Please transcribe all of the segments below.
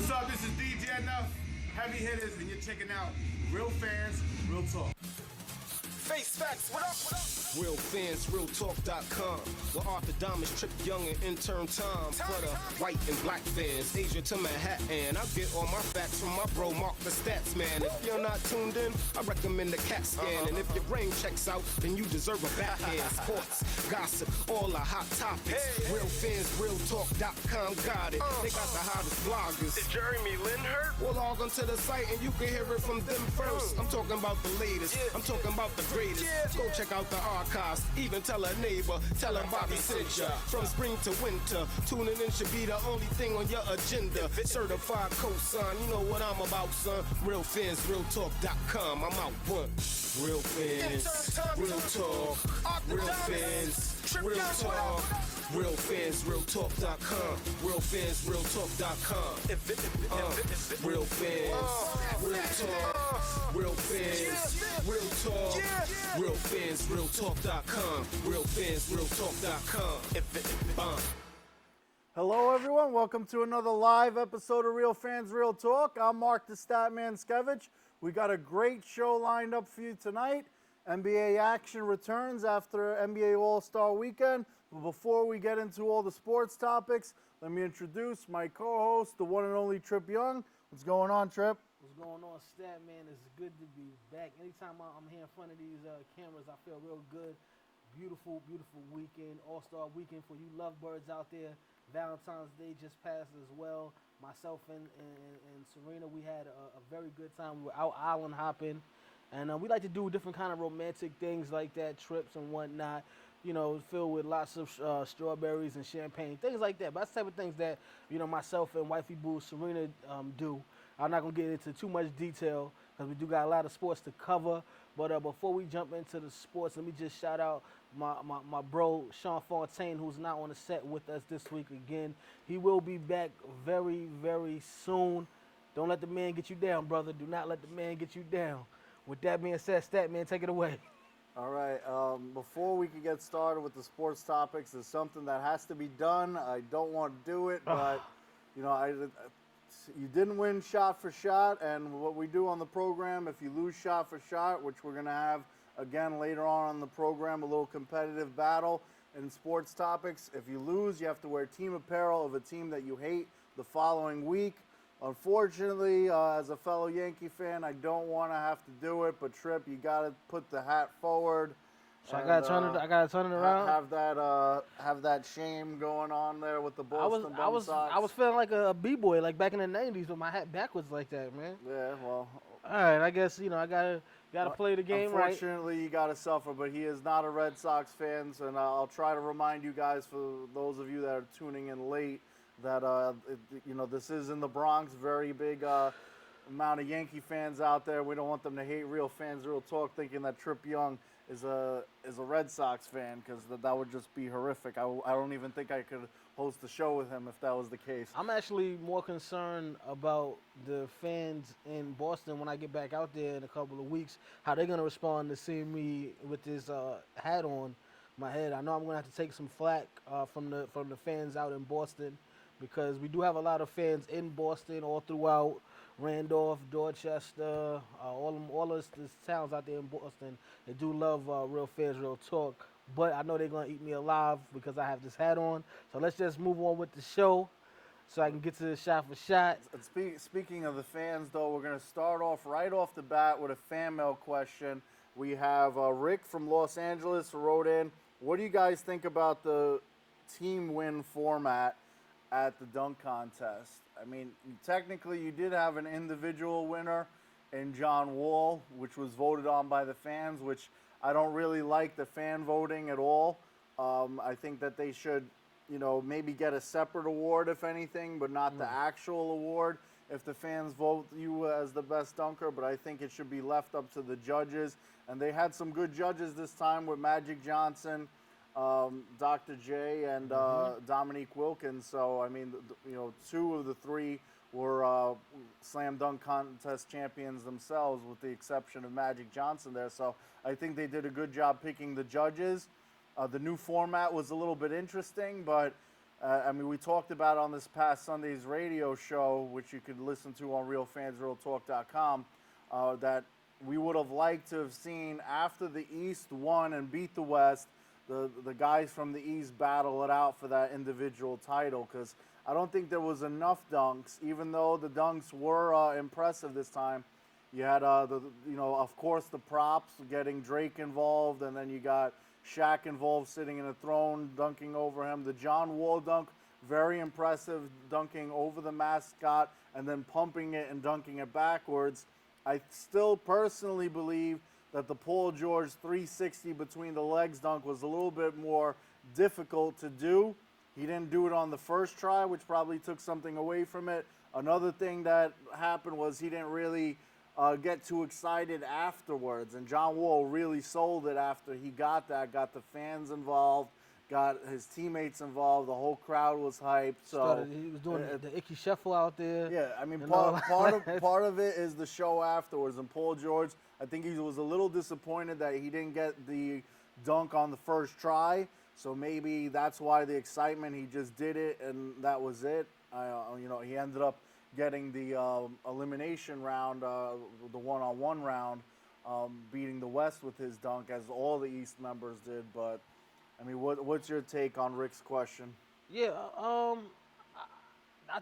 What's up? This is DJ Enough, Heavy Hitters, and you're checking out Real Fans, Real Talk. Face facts, what up, what up? Real fans, realtalk.com. Where Arthur Diamonds, Trip Young, and intern Tom. For the white and black fans, Asia to Manhattan. I get all my facts from my bro, Mark the Stats Man. If you're not tuned in, I recommend the CAT scan. And if your brain checks out, then you deserve a backhand. Sports, gossip, all the hot topics. Real fans, realtalk.com got it. They got the hottest bloggers. Is Jeremy Lin hurt? Well, log onto the site and you can hear it from them first. I'm talking about the latest. I'm talking about the greatest. Go check out the archives. Even tell a neighbor. Tell them Bobby sent ya. From spring to winter, tuning in should be the only thing on your agenda. Certified cosign, you know what I'm about, son. Real fans, realtalk.com. I'm out one. Real fans, real talk. Real fans, real talk. Real fans, realtalk.com. Real fans, realtalk.com. Real fans, real talk. Real fans, real talk. Real fans, realtalk.com. Real fans, realtalk.com. Hello, everyone. Welcome to another live episode of Real Fans, Real Talk. I'm Mark the Statman Skevich. We got a great show lined up for you tonight. NBA action returns after NBA All-Star Weekend. But before we get into all the sports topics, let me introduce my co-host, the one and only Trip Young. What's going on, Trip? What's going on, Stat Man? It's good to be back. Anytime I'm here in front of these cameras, I feel real good. Beautiful, beautiful weekend, All-Star Weekend for you lovebirds out there. Valentine's Day just passed as well. Myself and Serena, we had a very good time. We were out island hopping. And we like to do different kind of romantic things like that, trips and whatnot, you know, filled with lots of strawberries and champagne, things like that. But that's the type of things that, you know, myself and wifey boo Serena do. I'm not going to get into too much detail because we do got a lot of sports to cover. But before we jump into the sports, let me just shout out my bro, Sean Fontaine, who's not on the set with us this week again. He will be back very, very soon. Don't let the man get you down, brother. Do not let the man get you down. With that being said, Stat Man, take it away. All right. Before we can get started with the sports topics, there's something that has to be done. I don't want to do it, but you know, you didn't win shot for shot, and what we do on the program, if you lose shot for shot, which we're going to have again later on the program, a little competitive battle in sports topics. If you lose, you have to wear team apparel of a team that you hate the following week. Unfortunately, as a fellow Yankee fan, I don't want to have to do it, but Trip, you got to put the hat forward. So and, I gotta turn it around. Have that shame going on there with the Boston Bum Sox. I was feeling like a b-boy, like back in the '90s with my hat backwards like that, man. Yeah, well. All right, I guess you know I gotta play the game right. Unfortunately, you gotta suffer, but he is not a Red Sox fan, and I'll try to remind you guys, for those of you that are tuning in late, that you know, this is in the Bronx, very big amount of Yankee fans out there. We don't want them to hate Real Fans, Real Talk, thinking that Trip Young is a Red Sox fan, because that would just be horrific. I don't even think I could host the show with him if that was the case. I'm actually more concerned about the fans in Boston when I get back out there in a couple of weeks, how they're gonna respond to seeing me with this hat on my head. I know I'm gonna have to take some flack from the fans out in Boston, because we do have a lot of fans in Boston, all throughout Randolph, Dorchester, all of the towns out there in Boston. They do love Real Fans, Real Talk. But I know they're going to eat me alive because I have this hat on. So let's just move on with the show so I can get to the shot for shot. Speaking of the fans, though, we're going to start off right off the bat with a fan mail question. We have Rick from Los Angeles who wrote in, what do you guys think about the team win format at the dunk contest? I mean, technically you did have an individual winner in John Wall, which was voted on by the fans, which I don't really like the fan voting at all. I think that they should, you know, maybe get a separate award, if anything, but not the actual award if the fans vote you as the best dunker. But I think it should be left up to the judges. And they had some good judges this time with Magic Johnson, Dr. J, and Dominique Wilkins. So, I mean, you know, 2 of the 3 were slam dunk contest champions themselves, with the exception of Magic Johnson there. So I think they did a good job picking the judges. The new format was a little bit interesting, but I mean, we talked about on this past Sunday's radio show, which you could listen to on realfansrealtalk.com, that we would have liked to have seen after the East won and beat the West, the guys from the East battle it out for that individual title, because I don't think there was enough dunks, even though the dunks were impressive this time. You had of course, the props, getting Drake involved, and then you got Shaq involved, sitting in a throne, dunking over him. The John Wall dunk, very impressive, dunking over the mascot and then pumping it and dunking it backwards. I still personally believe that the Paul George 360 between the legs dunk was a little bit more difficult to do. He didn't do it on the first try, which probably took something away from it. Another thing that happened was he didn't really get too excited afterwards, and John Wall really sold it after he got that, got the fans involved, got his teammates involved, the whole crowd was hyped. So he was doing the icky shuffle out there. Yeah, I mean, part of it is the show afterwards, and Paul George, I think he was a little disappointed that he didn't get the dunk on the first try, so maybe that's why the excitement, he just did it, and that was it. He ended up getting the elimination round, the one-on-one round, beating the West with his dunk, as all the East members did. But, I mean, what's your take on Rick's question? Yeah, I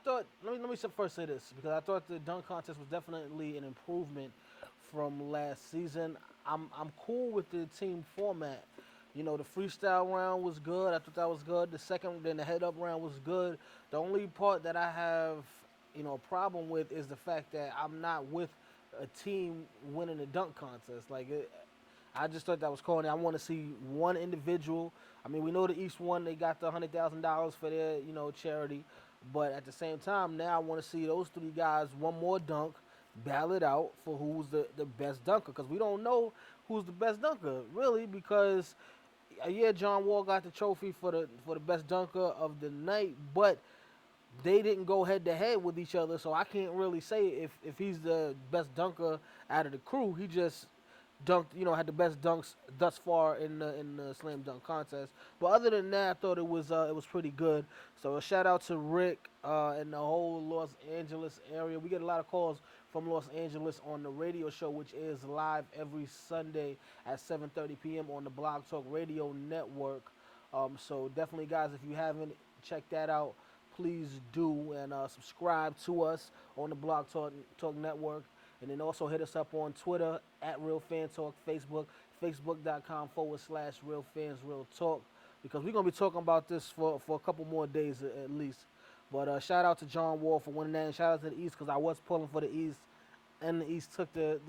thought, let me first say this, because I thought the dunk contest was definitely an improvement from last season. I'm cool with the team format. You know, the freestyle round was good. I thought that was good. Then the head-up round was good. The only part that I have, a problem with is the fact that I'm not with a team winning the dunk contest. I just thought that was corny. I want to see one individual. I mean, we know the East won. They got the $100,000 for their, charity. But at the same time, now I want to see those three guys, one more dunk, battle it out for who's the best dunker. Because we don't know who's the best dunker, really, because, John Wall got the trophy for the best dunker of the night, but they didn't go head-to-head with each other, so I can't really say if he's the best dunker out of the crew. He just dunked, had the best dunks thus far in the slam dunk contest. But other than that, I thought it was pretty good. So a shout out to Rick and the whole Los Angeles area. We get a lot of calls from Los Angeles on the radio show, which is live every Sunday at 7:30 p.m. on the Blog Talk Radio Network. So definitely, guys, if you haven't checked that out, please do, and subscribe to us on the Blog Talk Network. And then also hit us up on Twitter at Real Fan Talk, Facebook, facebook.com/RealFansRealTalk, because we're going to be talking about this for a couple more days at least. But shout out to John Wall for winning that, and shout out to the East, because I was pulling for the East, and the East took the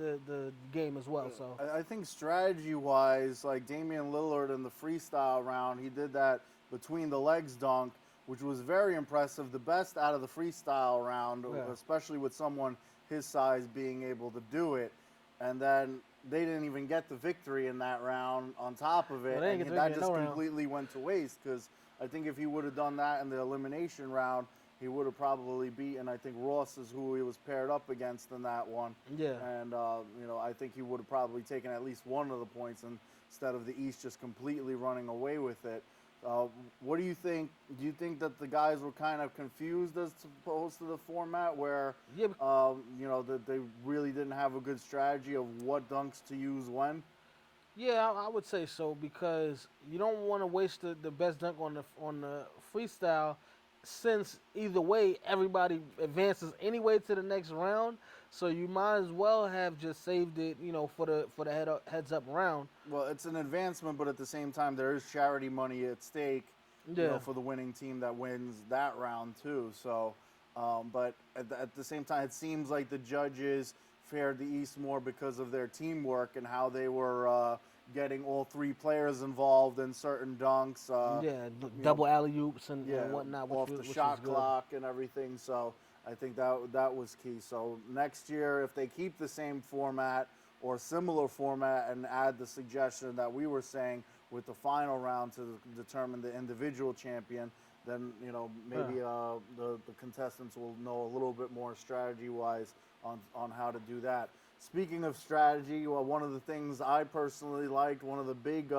game as well. So I think strategy-wise, like Damian Lillard in the freestyle round, he did that between the legs dunk, which was very impressive, the best out of the freestyle round, especially with someone his size being able to do it. And then they didn't even get the victory in that round on top of it, and that just completely went to waste, because I think if he would have done that in the elimination round, he would have probably beaten, I think, Ross is who he was paired up against in that one. Yeah. And, I think he would have probably taken at least one of the points instead of the East just completely running away with it. What do you think? Do you think that the guys were kind of confused as opposed to the format where, that they really didn't have a good strategy of what dunks to use when? Yeah, I would say so, because you don't want to waste the best dunk on the freestyle, since either way everybody advances anyway to the next round. So you might as well have just saved it, for the heads up round. Well, it's an advancement, but at the same time, there is charity money at stake, for the winning team that wins that round too. So, but at the same time, it seems like the judges fared the East more because of their teamwork and how they were getting all three players involved in certain dunks. Double alley-oops and whatnot. Off the shot clock and everything. So I think that was key. So next year, if they keep the same format or similar format and add the suggestion that we were saying with the final round to determine the individual champion, then maybe the contestants will know a little bit more strategy-wise on how to do that. Speaking of strategy, one of the things I personally liked, one of the big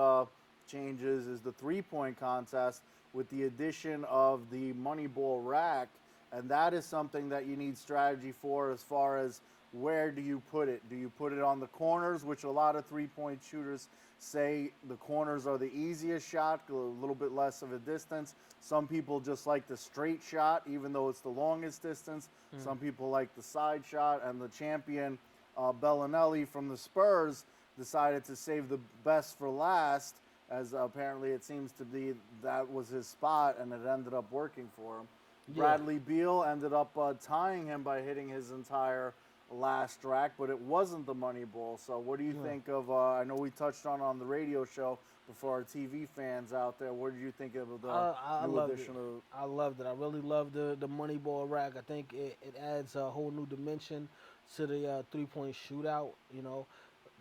changes, is the three-point contest, with the addition of the money ball rack, and that is something that you need strategy for as far as where do you put it? Do you put it on the corners, which a lot of three-point shooters say the corners are the easiest shot, a little bit less of a distance. Some people just like the straight shot, even though it's the longest distance. Some people like the side shot, and the champion, Bellinelli from the Spurs, decided to save the best for last, as apparently it seems to be that was his spot, and it ended up working for him. Yeah. Bradley Beal ended up tying him by hitting his entire last rack, but it wasn't the money ball. So what do you think of, I know we touched on the radio show, but for our TV fans out there, what did you think of the new addition of? I loved it. I really loved the money ball rack. I think it adds a whole new dimension to the three-point shootout. You know,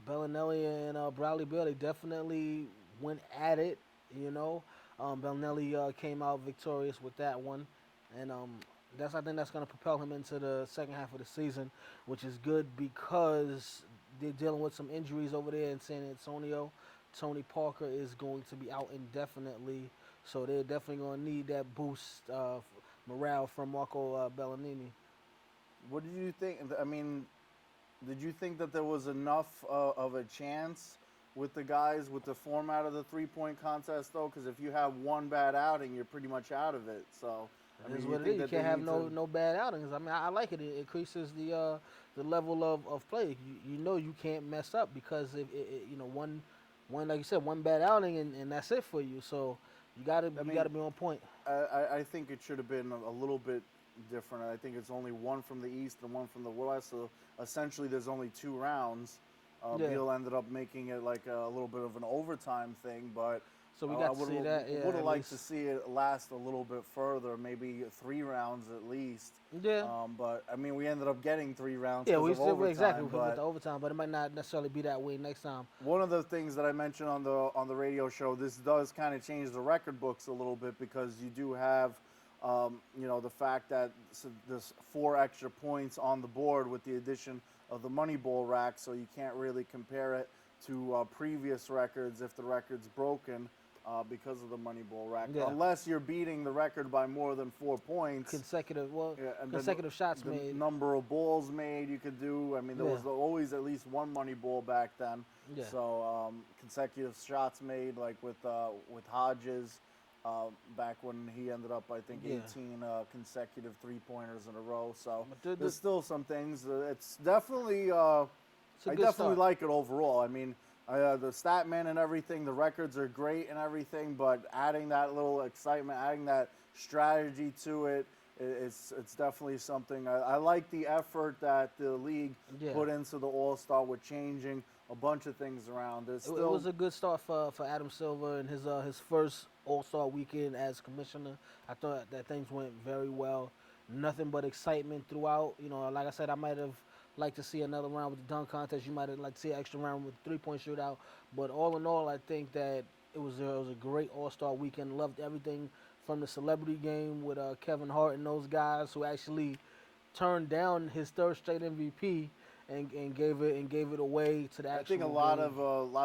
Bellinelli and Bradley Beal, they definitely went at it. You know, Bellinelli came out victorious with that one, and I think that's going to propel him into the second half of the season, which is good because they're dealing with some injuries over there in San Antonio. Tony Parker is going to be out indefinitely, so they're definitely going to need that boost morale from Marco Bellinini. What did you think? I mean, did you think that there was enough of a chance with the guys with the format of the three-point contest, though? Because if you have one bad outing, you're pretty much out of it. So. That's what it is. You can't have no bad outings. I mean, I like it. It increases the level of play. You know you can't mess up because you know one like you said, one bad outing and that's it for you. So you gotta be on point. I think it should have been a little bit different. I think it's only one from the East and one from the West. So essentially, there's only 2 rounds. Beal ended up making it like a little bit of an overtime thing, but. So we got to see that. Yeah, would have liked to see it last a little bit further, maybe 3 rounds at least. Yeah. But I mean, we ended up getting 3 rounds. Yeah, we of still overtime, exactly with the overtime, but it might not necessarily be that way next time. One of the things that I mentioned on the radio show, this does kind of change the record books a little bit because you do have, you know, the fact that there's 4 extra points on the board with the addition of the money ball rack, so you can't really compare it to previous records if the record's broken. Because of the money ball rack, unless you're beating the record by more than 4 points. Consecutive shots the made. Number of balls made you could do. I mean, there was always at least one money ball back then. Yeah. So consecutive shots made, like with Hodges, back when he ended up, I think, 18 consecutive 3-pointers in a row. So there's still some things. It's definitely. I definitely like it overall. I mean. The stat man and everything, the records are great and everything, but adding that little excitement, adding that strategy to it, it's definitely something. I like the effort that the league put into the All-Star with changing a bunch of things around. It was a good start for Adam Silver and his first All-Star weekend as commissioner. I thought that things went very well. Nothing but excitement throughout. You know, like I said, I might have like to see another round with the dunk contest. You might have liked to see an extra round with the 3-point shootout. But all in all, I think that it was a great All-Star weekend. Loved everything from the celebrity game with Kevin Hart and those guys who actually turned down his 3rd straight MVP and gave it away to the actual. I think a lot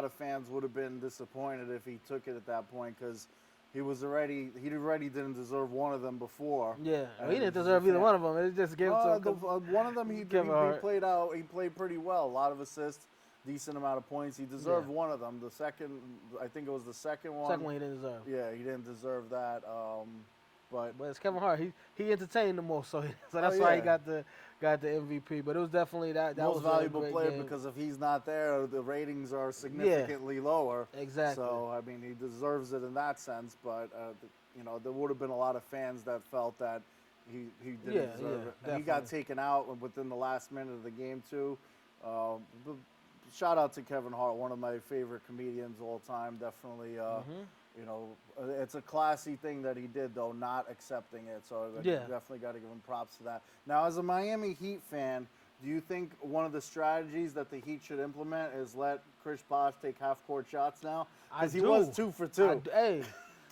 of fans would have been disappointed if he took it at that point because. He already didn't deserve one of them before. Yeah, he didn't deserve either one of them. It just gave it to one of them. He played out. He played pretty well. A lot of assists, decent amount of points. He deserved one of them. The second, I think it was the second one. Second one he didn't deserve. Yeah, he didn't deserve that. But it's Kevin Hart. He entertained the most, so that's why he got the MVP. But it was definitely that most was valuable a great player game. Because if he's not there, the ratings are significantly lower. Exactly. So I mean, he deserves it in that sense. But you know, there would have been a lot of fans that felt that he didn't deserve it. And he got taken out within the last minute of the game too. Shout out to Kevin Hart, one of my favorite comedians all time. Definitely. You know, it's a classy thing that he did, though, not accepting it. So definitely got to give him props to that. Now, as a Miami Heat fan, do you think one of the strategies that the Heat should implement is let Chris Bosh take half-court shots now? Because he was 2 for 2. Hey,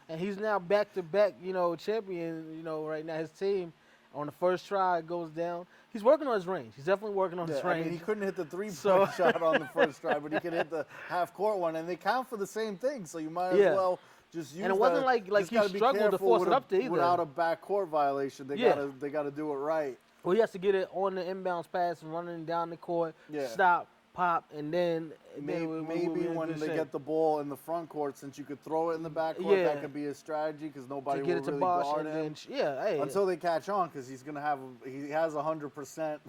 and he's now back-to-back, you know, champion, you know, right now. His team, on the first try, it goes down. He's working on his range. He's definitely working on his range. I mean, he couldn't hit the 3-point shot on the first try, but he could hit the half-court one, and they count for the same thing, so you might as well just use And it wasn't that- like just he gotta be struggled to careful force with it up there either. without a backcourt violation. They Yeah. gotta do it right. Well, he has to get it on the inbounds pass, running down the court, Yeah. stop, pop, and then Maybe, we in when good they shape. get the ball in the front court, since you could throw it in the back court, Yeah. that could be a strategy because nobody to get will it to really Bosh guard and him then hey, until they catch on because he has 100%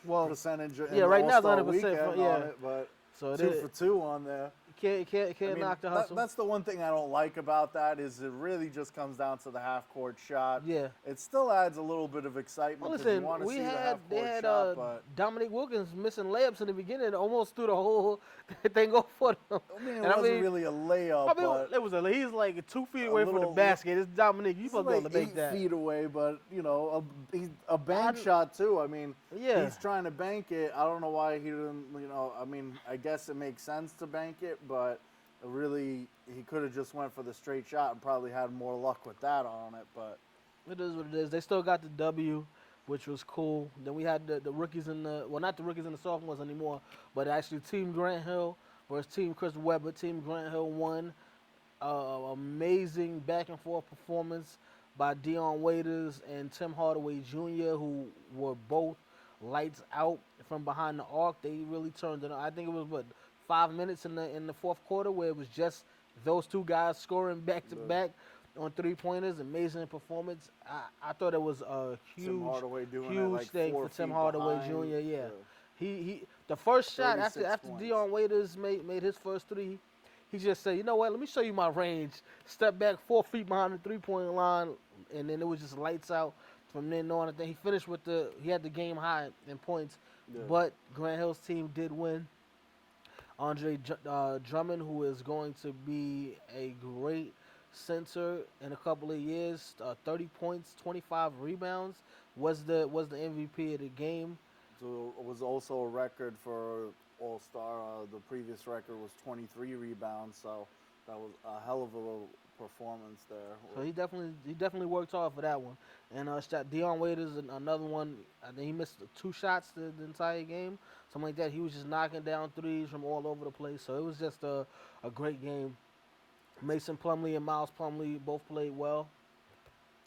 well, percentage in yeah, the right now it's All-Star 100%, weekend yeah. on it, but so it 2 is, for 2 on there. can't I mean, knock the hustle. that's the one thing I don't like about that is it really just comes down to the half-court shot. Yeah. It still adds a little bit of excitement Well, because you listen, want to see the they half-court had shot, but Dominic Wilkins missing layups in the beginning, almost threw the whole thing off for them. I mean, it And wasn't really a layup, I mean, but it was he's like 2 feet away from the little- basket. It's Dominic. You he's supposed to be able like to make 8 that. feet away, but a bank shot too. I mean, Yeah. he's trying to bank it. I don't know why he didn't. I mean, I guess it makes sense to bank it, but really, he could have just went for the straight shot and probably had more luck with that on it. But It is what it is. They still got the W, which was cool. Then we had the rookies and not the rookies and the sophomores anymore, but actually Team Grant Hill versus Team Chris Webber. Team Grant Hill won. Amazing back and forth performance by Dion Waiters and Tim Hardaway Jr., who were both lights out from behind the arc. They really turned it on. I think it was 5 minutes in the fourth quarter where it was just those two guys scoring back to back on 3-pointers. Amazing performance. I thought it was a Tim Hardaway doing huge it like thing 4 for Tim feet Hardaway behind. Jr. Yeah, he the first shot 36 after points. Dion Waiters made his first three. He just said, you know what, let me show you my range. Step back 4 feet behind the 3-point line, and then it was just lights out from then on. I think he finished he had the game high in points, but Grant Hill's team did win. Andre Drummond, who is going to be a great center in a couple of years, 30 points, 25 rebounds, was the MVP of the game. So it was also a record for All-Star. The previous record was 23 rebounds, so that was a hell of a performance there. So he definitely worked hard for that one. And Dion Waiters, another one. I think he missed 2 shots the entire game, something like that. He was just knocking down threes from all over the place. So it was just a great game. Mason Plumlee and Miles Plumlee both played well.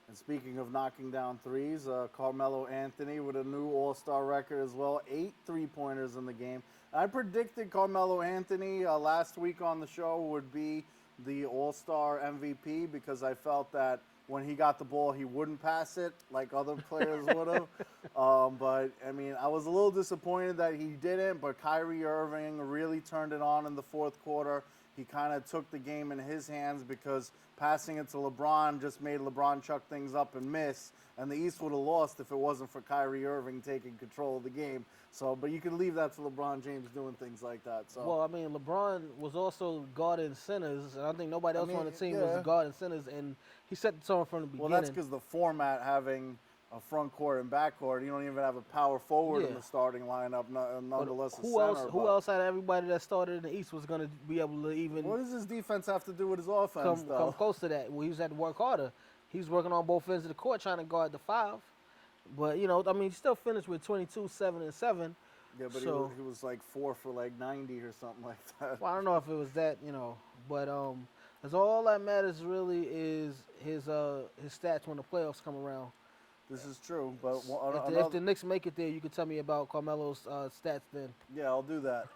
And speaking of knocking down threes, Carmelo Anthony with a new All-Star record as well, 8 3-pointers in the game. I predicted Carmelo Anthony last week on the show would be the All-Star MVP because I felt that when he got the ball, he wouldn't pass it like other players would have. But, I mean, I was a little disappointed that he didn't, but Kyrie Irving really turned it on in the fourth quarter. He kind of took the game in his hands because passing it to LeBron just made LeBron chuck things up and miss. And the East would have lost if it wasn't for Kyrie Irving taking control of the game. So, but you can leave that to LeBron James doing things like that. So, Well, I mean, LeBron was also guarding centers, and I think nobody else on the team yeah. was guarding centers, and he set the tone from the beginning. well, that's because the format having a front court and back court, you don't even have a power forward in Yeah. the starting lineup, But nonetheless a who center. else? Who but else out of everybody that started in the East was going to be able to even What does his defense have to do with his offense, come though? close to that? Well, he was had to work harder. He was working on both ends of the court trying to guard the 5. But I mean, he still finished with 22, 7, and 7. Yeah, but So- he was like 4 for like 90 or something like that. Well, I don't know if it was that, but as all that matters really is his stats when the playoffs come around. This is true, but If the Knicks make it there, you can tell me about Carmelo's stats then. yeah, I'll do that.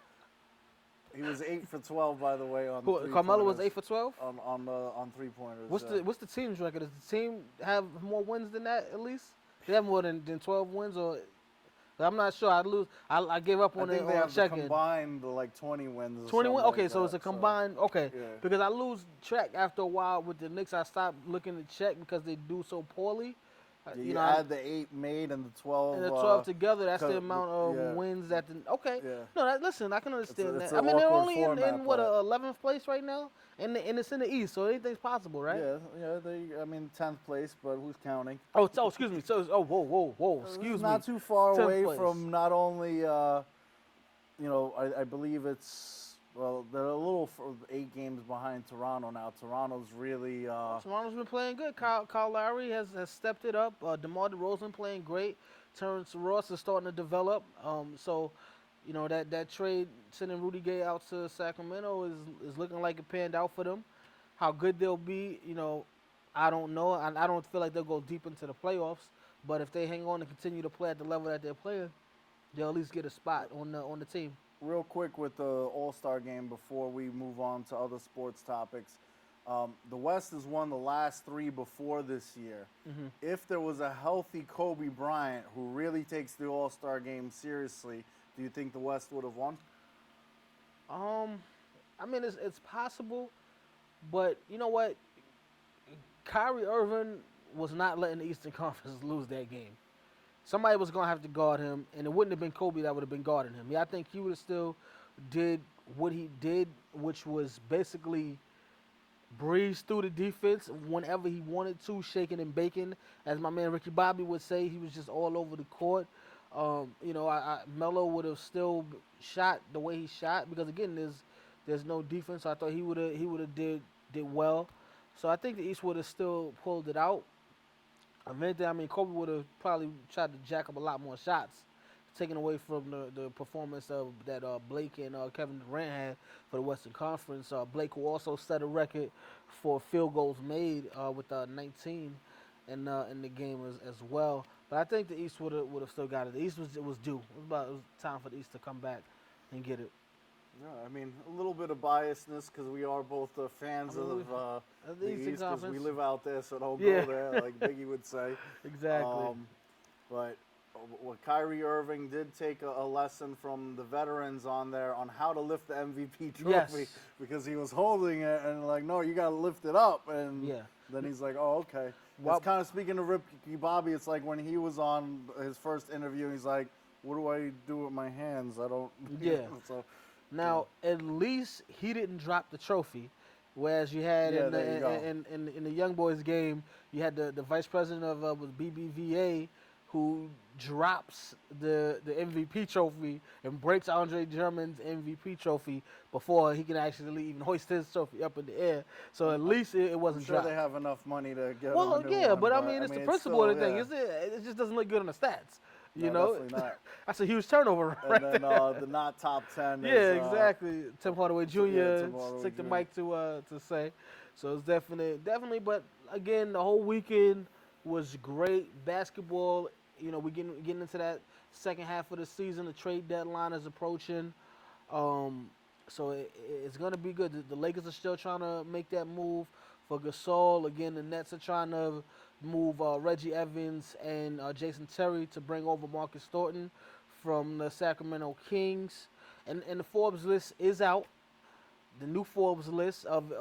He was 8 for 12, by the way, on Carmelo was 8 3-pointers. for 12. on 3-pointers. What's the team's record? Does the team have more wins than that at least? They have more than 12 wins, or I'm not sure. I gave up I on think it they on have checking. combined like 20 wins. Or 21. something Okay, like so it's that, a combined. Okay, yeah. because I lose track after a while with the Knicks. I stopped looking to check because they do so poorly. You add the 8 made and the 12. And the 12 together, that's the 'cause- amount of yeah. wins that the. Okay. Yeah. No, listen, I can understand it's that. I an mean, they're awkward only in format, what, but- 11th place right now? And it's in the East, so anything's possible, right? Yeah. I mean 10th place, but who's counting? Oh, excuse me. So, whoa. Excuse It's me. not too far 10th away place. from not only, I believe they're a little 8 games behind Toronto now. Toronto's really, Toronto's been playing good. Kyle Lowry has stepped it up. DeMar DeRozan playing great. Terrence Ross is starting to develop. That trade sending Rudy Gay out to Sacramento is looking like it panned out for them. How good they'll be, I don't know. I don't feel like they'll go deep into the playoffs. But if they hang on and continue to play at the level that they're playing, they'll at least get a spot on the team. Real quick with the All-Star game before we move on to other sports topics. The West has won the last 3 before this year. If there was a healthy Kobe Bryant who really takes the All-Star game seriously, do you think the West would have won? I mean, it's possible, but you know what? Kyrie Irving was not letting the Eastern Conference lose that game. Somebody was going to have to guard him, and it wouldn't have been Kobe that would have been guarding him. Yeah, I think he would have still did what he did, which was basically breeze through the defense whenever he wanted to, shaking and baking. As my man Ricky Bobby would say, he was just all over the court. Melo would have still shot the way he shot because, again, there's no defense. So I thought he would have did well. So I think the East would have still pulled it out. Kobe would have probably tried to jack up a lot more shots, taken away from the performance of that Blake and Kevin Durant had for the Western Conference. Blake, who also set a record for field goals made with 19 in the game as well. But I think the East would have still got it. The East was due. It was time for the East to come back and get it. Yeah, I mean, a little bit of biasness because we are both fans of the East because we live out there, so don't go there, like Biggie would say. Exactly. But what Kyrie Irving did take a lesson from the veterans on there on how to lift the MVP trophy because he was holding it and like, no, you got to lift it up. And then he's like, oh, okay. Well, it's kind of speaking of Ricky Bobby, it's like when he was on his first interview, he's like, what do I do with my hands? I don't. So. Now, at least he didn't drop the trophy, whereas you had in the Young Boys game, you had the vice president of was BBVA who drops the MVP trophy and breaks Andre Drummond's MVP trophy before he can actually even hoist his trophy up in the air. So at least it wasn't dropped. They have enough money to get one, but I mean, it's the principle of the thing. It just doesn't look good on the stats. You know, definitely not. That's a huge turnover. And then the not top 10. Exactly. Tim Hardaway Jr. Took the mic to say. So it's definitely. But again, the whole weekend was great. Basketball. We're getting into that second half of the season. The trade deadline is approaching. So it's gonna be good. The Lakers are still trying to make that move for Gasol. Again, the Nets are trying to move Reggie Evans and Jason Terry to bring over Marcus Thornton from the Sacramento Kings. And the Forbes list is out. The new Forbes list of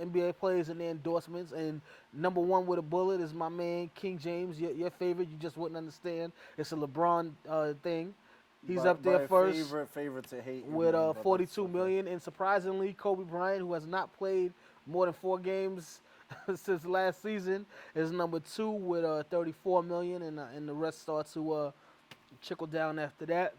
NBA players and their endorsements. And number 1 with a bullet is my man King James, your favorite. You just wouldn't understand. It's a LeBron thing. He's up there first. Favorite to hate. With $42 million. And surprisingly, Kobe Bryant, who has not played more than 4 games since last season, is number 2 with $34 million, and the rest start to trickle down after that.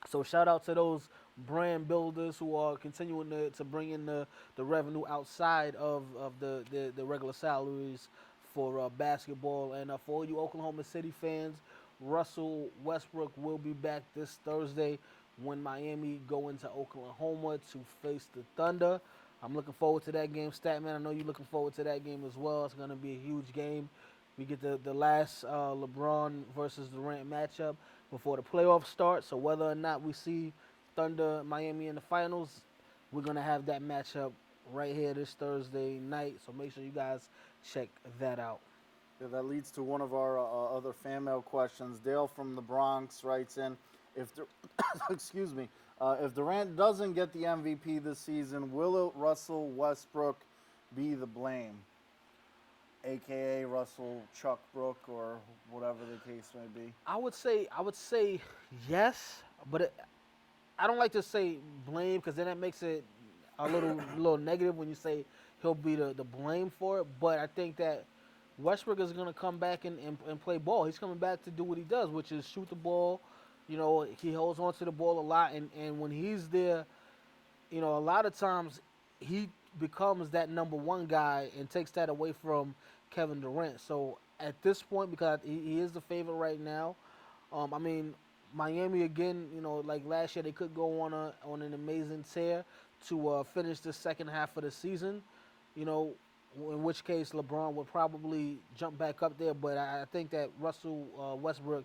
So shout out to those brand builders who are continuing to bring in the revenue outside of the regular salaries for basketball. And for all you Oklahoma City fans, Russell Westbrook will be back this Thursday when Miami go into Oklahoma to face the Thunder. I'm looking forward to that game. Statman, I know you're looking forward to that game as well. It's going to be a huge game. We get the last LeBron versus Durant matchup before the playoffs start. So whether or not we see Thunder Miami in the finals, we're going to have that matchup right here this Thursday night. So make sure you guys check that out. Yeah, that leads to one of our other fan mail questions. Dale from the Bronx writes in, if Durant doesn't get the MVP this season, will Russell Westbrook be the blame? AKA Russell Chuck Brook or whatever the case may be. I would say yes, but I don't like to say blame because then that makes it a little negative when you say he'll be the blame for it. But I think that Westbrook is going to come back and play ball. He's coming back to do what he does, which is shoot the ball. He holds on to the ball a lot, and when he's there, a lot of times he becomes that number 1 guy and takes that away from Kevin Durant. So at this point, because he is the favorite right now, Miami again, like last year, they could go on an amazing tear to finish the second half of the season. you know, in which case LeBron would probably jump back up there. But I think that Russell Westbrook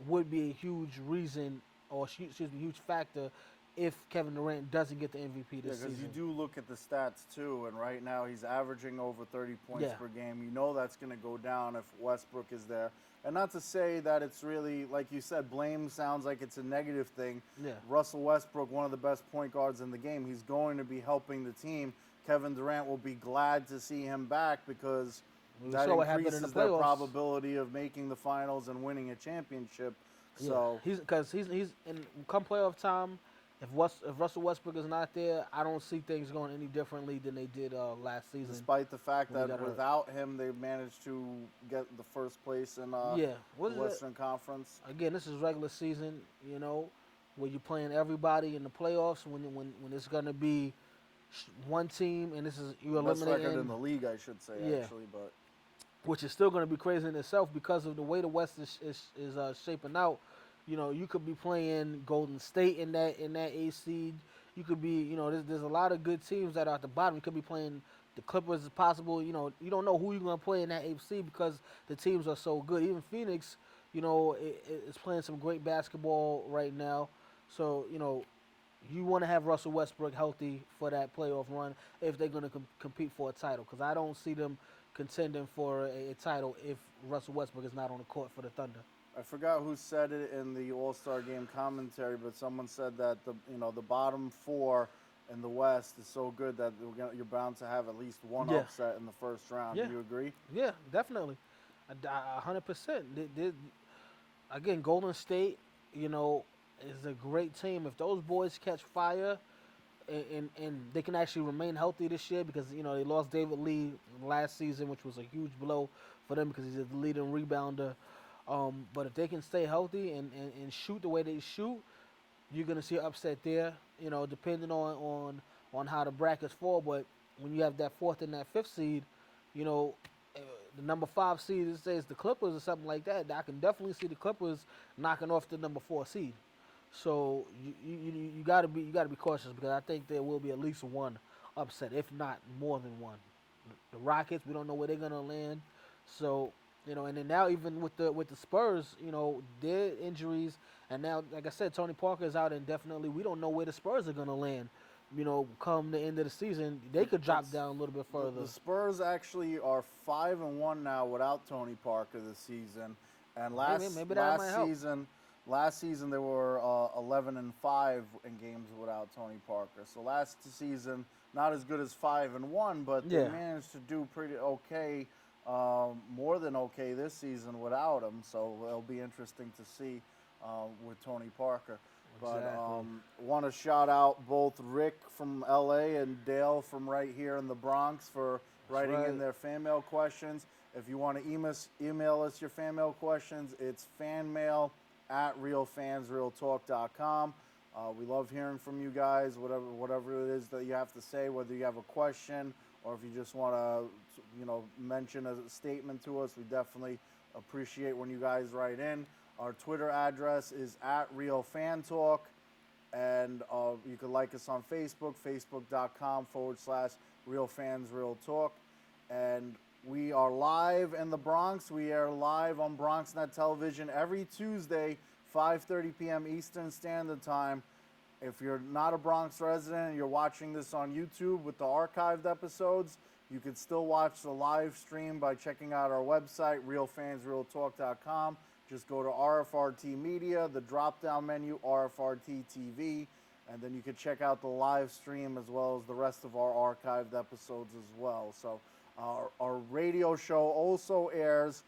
would be a huge reason, or excuse me, huge factor, if Kevin Durant doesn't get the MVP this Because you season. do look at the stats too, and right now he's averaging over 30 points Yeah. per game. You know that's going to go down if Westbrook is there. And not to say that it's really, like you said, blame sounds like it's a negative thing. Yeah. Russell Westbrook, one of the best point guards in the game, he's going to be helping the team. Kevin Durant will be glad to see him back because We that saw what happened in the increases their playoffs. probability of making the finals and winning a championship. So he's in come playoff time. If Russell Westbrook is not there, I don't see things going any differently than they did last season. despite the fact when he that got hurt. without him, they managed to get the first place in Yeah. What the is it? Western Conference. Again, this is regular season, you know, where you're playing everybody in the playoffs. When it's gonna be one team, and this is you're Best record eliminating, in the league, I should say, Yeah. actually. But which is still gonna be crazy in itself because of the way the West is shaping out. You know, you could be playing Golden State in that A seed. You could be, you know, there's a lot of good teams that are at the bottom. You could be playing the Clippers, as possible. You know, you don't know who you're gonna play in that AFC because the teams are so good. Even Phoenix, you know, is playing some great basketball right now. So, you know, you want to have Russell Westbrook healthy for that playoff run if they're going to compete for a title. Because I don't see them contending for a title if Russell Westbrook is not on the court for the Thunder. I forgot who said it in the All-Star Game commentary, but someone said that the bottom four in the West is so good that you're bound to have at least one Yeah. upset in the first round. Yeah. Do you agree? Yeah, definitely, 100%. Again, Golden State, you know, is a great team. If those boys catch fire, and they can actually remain healthy this year, because you know they lost David Lee last season, which was a huge blow for them because he's the leading rebounder. But if they can stay healthy and shoot the way they shoot, you're gonna see an upset there. You know, depending on how the brackets fall. But when you have that fourth and that fifth seed, you know, the number 5 seed, it says the Clippers or something like that. I can definitely see the Clippers knocking off the number 4 seed. So you gotta be cautious, because I think there will be at least one upset, if not more than one. The Rockets, we don't know where they're gonna land. So, you know, and then now even with the Spurs, you know, their injuries, and now, like I said, Tony Parker is out indefinitely. We don't know where the Spurs are gonna land. You know, come the end of the season, they could drop down a little bit further. The Spurs actually are 5-1 now without Tony Parker this season, and Maybe that might help. last season they were 11-5 in games without Tony Parker. So last season not as good as 5-1, but they Yeah. managed to do pretty okay, more than okay this season without him. So it'll be interesting to see with Tony Parker. But Exactly. want to shout out both Rick from LA and Dale from right here in the Bronx for writing right. in their fan mail questions. If you want to email us your fan mail questions, it's fanmail@realfansrealtalk.com. We love hearing from you guys, whatever it is that you have to say, whether you have a question or if you just want to, mention a statement to us. We definitely appreciate when you guys write in. Our Twitter address is @realfantalk, and you can like us on Facebook, facebook.com/realfansrealtalk. And we are live in the Bronx. We are live on BronxNet Television every Tuesday, 5:30 p.m. Eastern Standard Time. If you're not a Bronx resident and you're watching this on YouTube with the archived episodes, you can still watch the live stream by checking out our website, realfansrealtalk.com. Just go to RFRT Media, the drop-down menu, RFRT TV, and then you can check out the live stream as well as the rest of our archived episodes as well. So our radio show also airs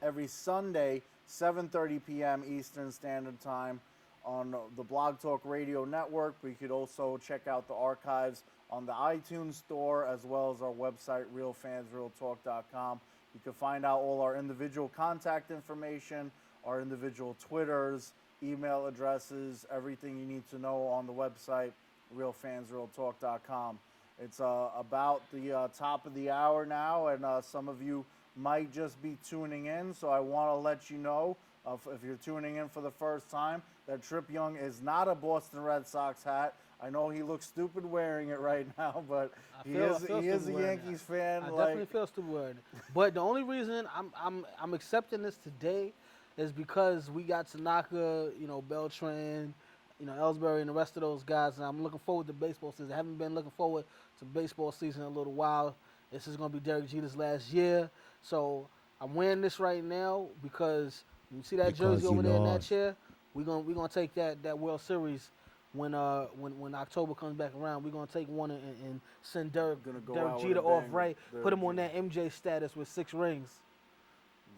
every Sunday, 7:30 p.m. Eastern Standard Time on the Blog Talk Radio Network. We could also check out the archives on the iTunes Store as well as our website, realfansrealtalk.com. You can find out all our individual contact information, our individual Twitters, email addresses, everything you need to know on the website, realfansrealtalk.com. It's about the top of the hour now, and some of you might just be tuning in, so I want to let you know, if you're tuning in for the first time, that Trip Young is not a Boston Red Sox hat. I know he looks stupid wearing it right now, but I he feel is a stupid wearing it. Yankees fan. I like, definitely feel stupid wearing it. But the only reason I'm accepting this today is because we got Tanaka, Beltran, Ellsbury, and the rest of those guys, and I'm looking forward to baseball season. I haven't been looking forward to baseball season in a little while. This is going to be Derek Jeter's last year, so I'm wearing this right now because you see that Because jersey you over there in that lost. chair. We're gonna take that World Series when October comes back around. We're gonna take one and send Derek Gonna go Derek out with Jeter a off bang, right, Derek put him on Jeter. that MJ status with 6 rings.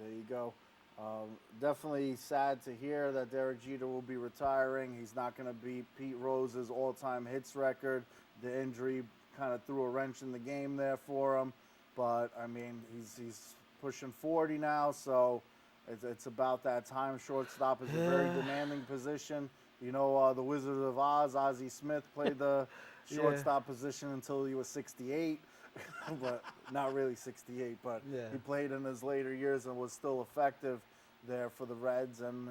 There you go. Definitely sad to hear that Derek Jeter will be retiring. He's not going to beat Pete Rose's all-time hits record. The injury kind of threw a wrench in the game there for him. But, I mean, he's pushing 40 now, so it's about that time. Shortstop is a very demanding position. The Wizard of Oz, Ozzie Smith, played the shortstop position until he was 68. But not really 68, but Yeah. he played in his later years and was still effective there for the Reds. And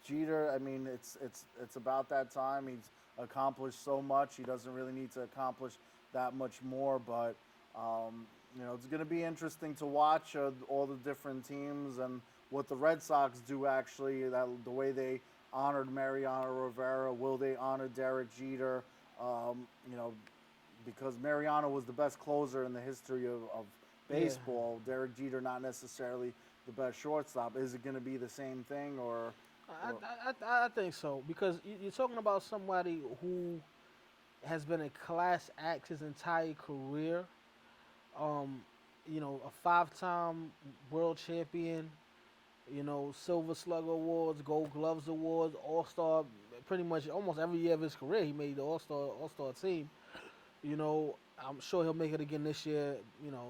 Jeter, it's about that time. He's accomplished so much. He doesn't really need to accomplish that much more. But it's going to be interesting to watch all the different teams and what the Red Sox do. Actually, the way they honored Mariano Rivera, will they honor Derek Jeter? Because Mariano was the best closer in the history of baseball. Derek Jeter not necessarily the best shortstop. Is it going to be the same thing or? I think so, because you're talking about somebody who has been a class act his entire career. A 5-time world champion. Silver Slugger Awards, Gold Gloves Awards, All-Star. Pretty much almost every year of his career, he made the All-Star team. I'm sure he'll make it again this year,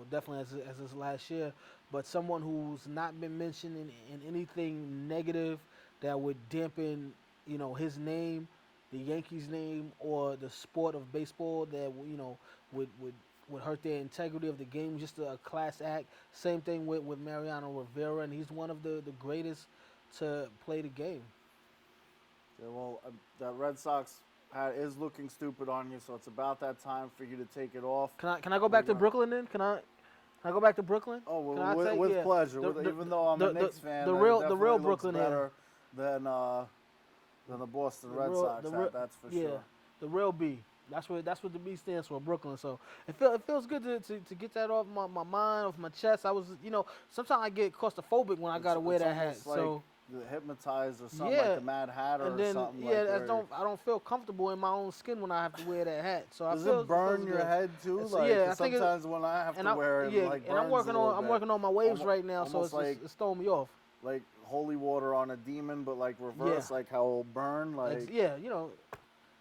definitely as his last year. But someone who's not been mentioned in anything negative that would dampen, his name, the Yankees' name, or the sport of baseball that, would hurt the integrity of the game, just a class act. Same thing with Mariano Rivera, and he's one of the greatest to play the game. Yeah, well, the Red Sox hat is looking stupid on you, so it's about that time for you to take it off. Can I go back to Brooklyn then? Can I go back to Brooklyn? Oh, Can well, I take- with yeah. pleasure. The- Even though I'm a Knicks fan, the it real definitely looks Brooklyn here. better than the Boston The Red real- Sox the hat. real- That's for yeah, sure. the real B. That's what the B stands for, Brooklyn. So it feels good to get that off my mind, off my chest. I was, sometimes I get claustrophobic when I gotta wear that hat. Almost like So the Hypnotized or something yeah, like the Mad Hatter and or then something yeah, like that. I don't feel comfortable in my own skin when I have to wear that hat. So Does I feel it burn feels your good. head too? It's- Like, yeah, I 'cause think it- sometimes when I have And to wear it, yeah, like and I'm burns working a little on bit. my waves right now, so almost it's throwing me off. like holy water on a demon, but like reverse, Yeah. like how it'll burn. Like Yeah,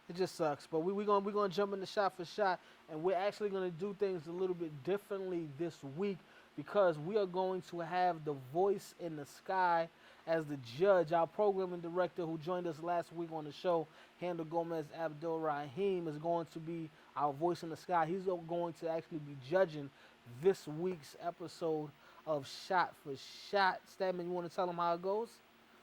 it just sucks. But we're gonna jump into shot for shot, and we're actually gonna do things a little bit differently this week because we are going to have the voice in the sky as the judge. Our programming director, who joined us last week on the show, Handel Gomez Abdul Rahim, is going to be our voice in the sky. He's going to actually be judging this week's episode of Shot for Shot. Stedman, you want to tell them how it goes?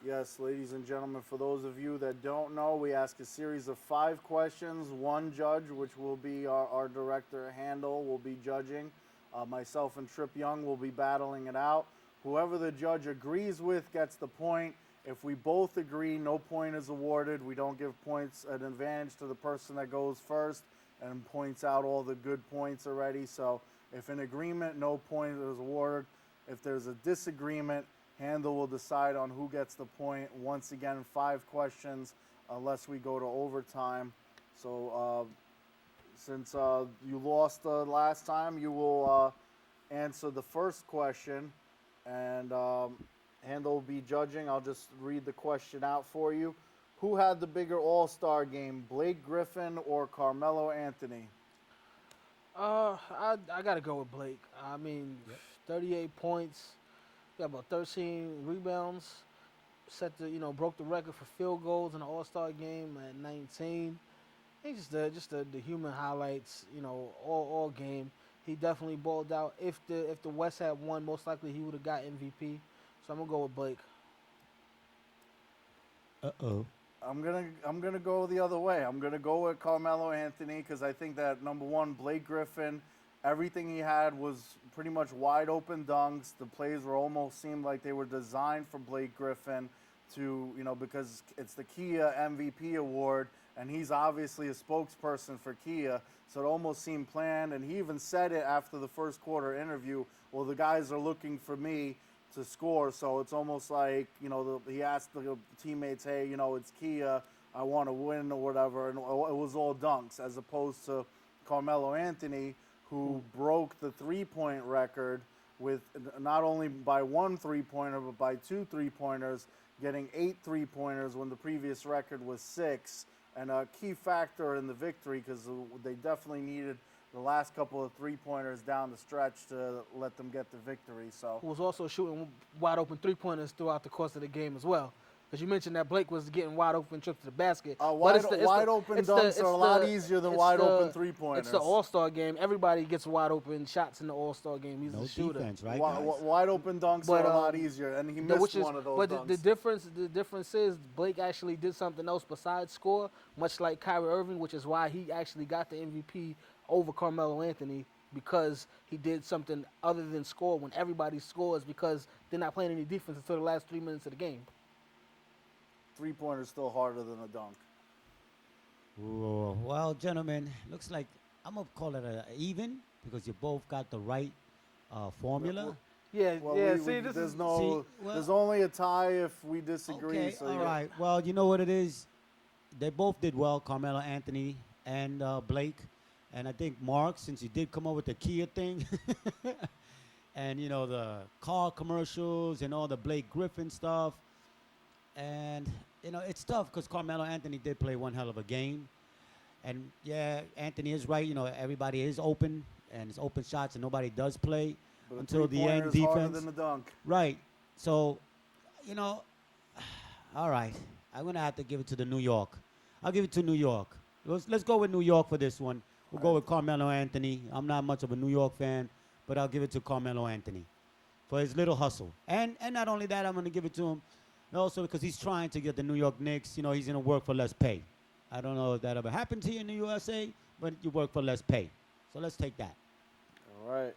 Yes, ladies and gentlemen, for those of you that don't know, we ask a series of 5 questions. One judge, which will be our director, Handel, will be judging. Myself and Trip Young will be battling it out. Whoever the judge agrees with gets the point. If we both agree, no point is awarded. We don't give points an advantage to the person that goes first and points out all the good points already. So if in agreement, no point is awarded. If there's a disagreement, Handel will decide on who gets the point. Once again, 5 questions unless we go to overtime. So since you lost last time, you will answer the first question, and Handel will be judging. I'll just read the question out for you. Who had the bigger all-star game, Blake Griffin or Carmelo Anthony? I gotta go with Blake. I mean, 38 points, got about 13 rebounds, broke the record for field goals in the All-Star game at 19. He's just the human highlights, all game. He definitely balled out. If the West had won, most likely he would have got MVP. So I'm gonna go with Blake. Uh-oh. I'm gonna go the other way. I'm gonna go with Carmelo Anthony because I think that number one, Blake Griffin, everything he had was pretty much wide open dunks. The plays were almost seemed like they were designed for Blake Griffin to, because it's the Kia MVP award, and he's obviously a spokesperson for Kia, so it almost seemed planned. And he even said it after the first quarter interview. Well, the guys are looking for me to score, so it's almost like, he asked the teammates, hey, it's Kia, I want to win or whatever, and it was all dunks, as opposed to Carmelo Anthony, who broke the three-point record with not only by one three-pointer, but by two three-pointers, getting 8 three-pointers when the previous record was 6, and a key factor in the victory because they definitely needed the last couple of three-pointers down the stretch to let them get the victory. So Who was also shooting wide open three-pointers throughout the course of the game as well. Because you mentioned that Blake was getting wide open trips to the basket. Wide open dunks are a lot easier than wide open three-pointers. It's the All-Star game. Everybody gets wide open shots in the All-Star game. He's No a shooter. defense, right, Wide open dunks are a lot easier, and he missed one of those but dunks. the difference is Blake actually did something else besides score, much like Kyrie Irving, which is why he actually got the MVP over Carmelo Anthony, because he did something other than score when everybody scores because they're not playing any defense until the last 3 minutes of the game. Three-pointer's still harder than a dunk. Ooh, well, gentlemen, looks like I'm going to call it an even because you both got the right formula. Yeah, Well, there's only a tie if we disagree. Okay, So all yeah. right. Well, you know what it is? They both did well, Carmelo Anthony and Blake. And I think, Mark, since you did come up with the Kia thing, and, the car commercials and all the Blake Griffin stuff, and, it's tough because Carmelo Anthony did play one hell of a game. And, yeah, Anthony is right. Everybody is open, and it's open shots, and nobody does play But until the end three-pointer is harder defense. than a dunk. Right. So, all right. I'm going to have to give it to the New York. I'll give it to New York. Let's go with New York for this one. We'll go with Carmelo Anthony. I'm not much of a New York fan, but I'll give it to Carmelo Anthony for his little hustle. And not only that, I'm going to give it to him also because he's trying to get the New York Knicks. He's going to work for less pay. I don't know if that ever happened to you in the USA, but you work for less pay. So let's take that. All right.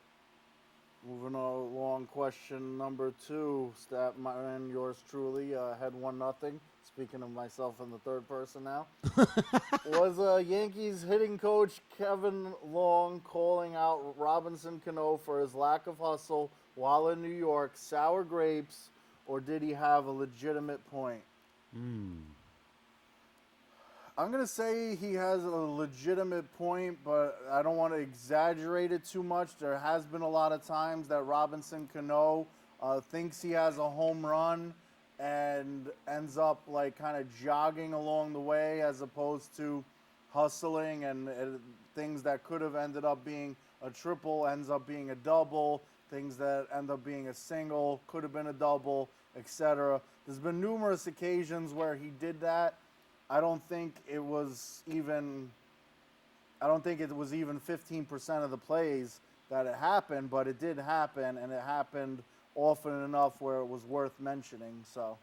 Moving along, question number 2. Statman, yours truly, had 1-0. Speaking of myself in the third person now. Was Yankees hitting coach Kevin Long calling out Robinson Cano for his lack of hustle while in New York sour grapes, or did he have a legitimate point? I'm going to say he has a legitimate point, but I don't want to exaggerate it too much. There has been a lot of times that Robinson Cano thinks he has a home run and ends up like kind of jogging along the way as opposed to hustling, and things that could have ended up being a triple ends up being a double. Things that end up being a single could have been a double, etc. There's been numerous occasions where he did that. I don't think it was even 15% of the plays that it happened, but it did happen, and it happened often enough where it was worth mentioning. So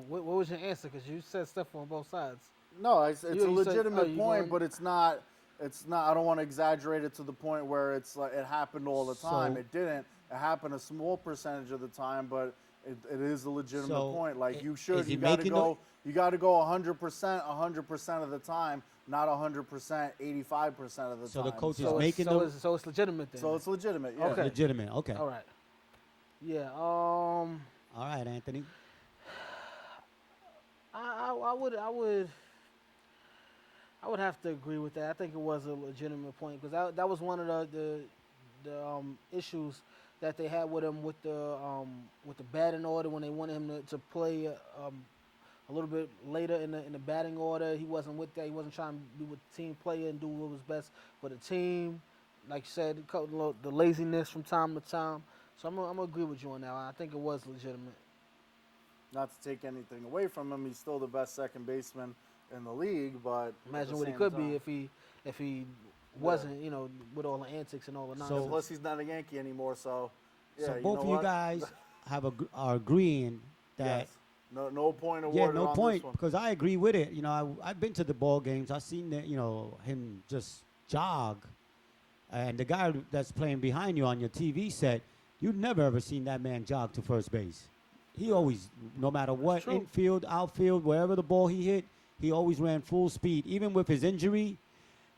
what was your answer? Because you said stuff on both sides. no, it's a You said- legitimate you point, going- but it's not. I don't want to exaggerate it to the point where it's like it happened all the time. So- It didn't. It happened a small percentage of the time, but it is a legitimate So, point. Like you is he got to making go. You got to go 100% of the time, not 100%, 85% of the So time. the coach is So making so it's legitimate then. So it's legitimate. Yeah. Okay. legitimate. Okay. All right. Yeah. All right, Anthony. I would have to agree with that. I think it was a legitimate point because that was one of the issues that they had with him with the batting order when they wanted him to play a little bit later in the batting order. He wasn't with that. He wasn't trying to be with the team player and do what was best for the team. Like you said, the laziness from time to time. So I'm gonna agree with you on that. I think it was legitimate. Not to take anything away from him, he's still the best second baseman in the league. But Imagine what he could be if he wasn't, with all the antics and all the nonsense. Plus, he's not a Yankee anymore. So yeah. So you both know of you what? guys are agreeing that Yes. No point Yeah, awarded no on point this one. because I agree with it. You know, I've been to the ball games. I've seen that. You know, him just jog, and the guy that's playing behind you on your TV set, you've never ever seen that man jog to first base. He always, no matter what, true. infield, outfield, wherever the ball he hit, he always ran full speed. Even with his injury,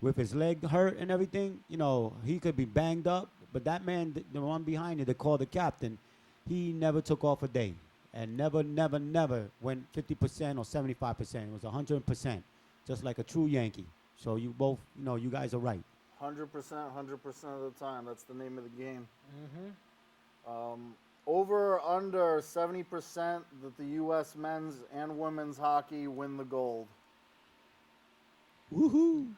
with his leg hurt and everything, you know, he could be banged up. But that man, the one behind you, they call the captain, he never took off a day. And never went 50% or 75%. It was 100%, just like a true Yankee. So you both, you know, you guys are right. 100%, 100% of the time. That's the name of the game. Over or under 70% that the U.S. men's and women's hockey win the gold. Woohoo!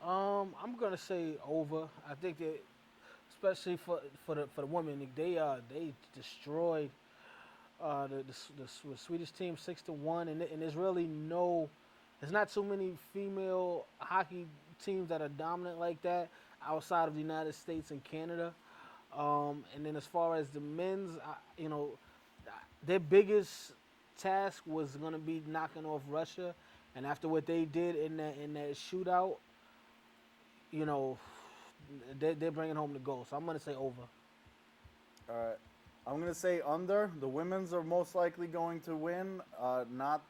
I'm gonna say over. I think that, especially for the women, they destroyed the Swedish team 6-1, and there's really there's not too many female hockey teams that are dominant like that outside of the United States and Canada. And then as far as the men's, their biggest task was going to be knocking off Russia, and after what they did in that shootout, they're bringing home the gold. So I'm going to say over. All right. I'm going to say under. The women's are most likely going to win. Not,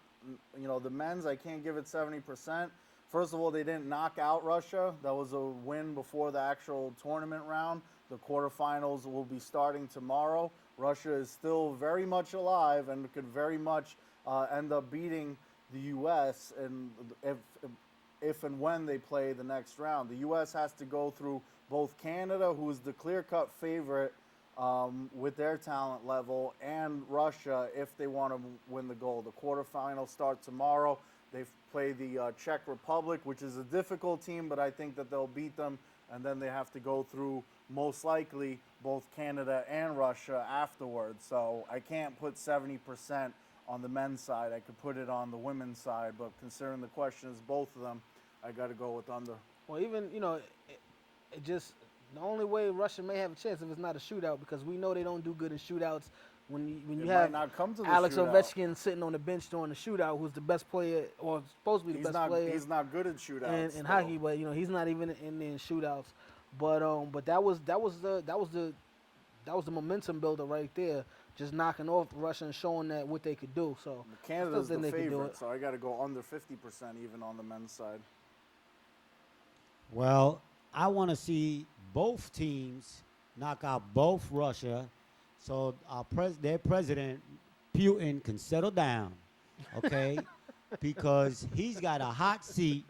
the men's, I can't give it 70%. First of all, they didn't knock out Russia. That was a win before the actual tournament round. The quarterfinals will be starting tomorrow. Russia is still very much alive and could very much end up beating the U.S. and if and when they play the next round. The U.S. has to go through both Canada, who is the clear-cut favorite with their talent level, and Russia if they want to win the gold. The quarterfinals start tomorrow. They play the Czech Republic, which is a difficult team, but I think that they'll beat them. And then they have to go through, most likely, both Canada and Russia afterwards. So I can't put 70% on the men's side. I could put it on the women's side, but considering the question is both of them, I got to go with under. Well, even, it just, the only way Russia may have a chance if it's not a shootout, because we know they don't do good in shootouts. When you have not come to the Alex shootout. Ovechkin sitting on the bench during the shootout, who's the best player, or supposed to be the best player. He's not good at shootouts. In hockey, but he's not even in shootouts. But that was the momentum builder right there, just knocking off Russia and showing that what they could do. So Canada's the they could do favorite, it. so I got to go under 50% even on the men's side. Well, I want to see both teams knock out both Russia, so their president Putin can settle down, okay? Because he's got a hot seat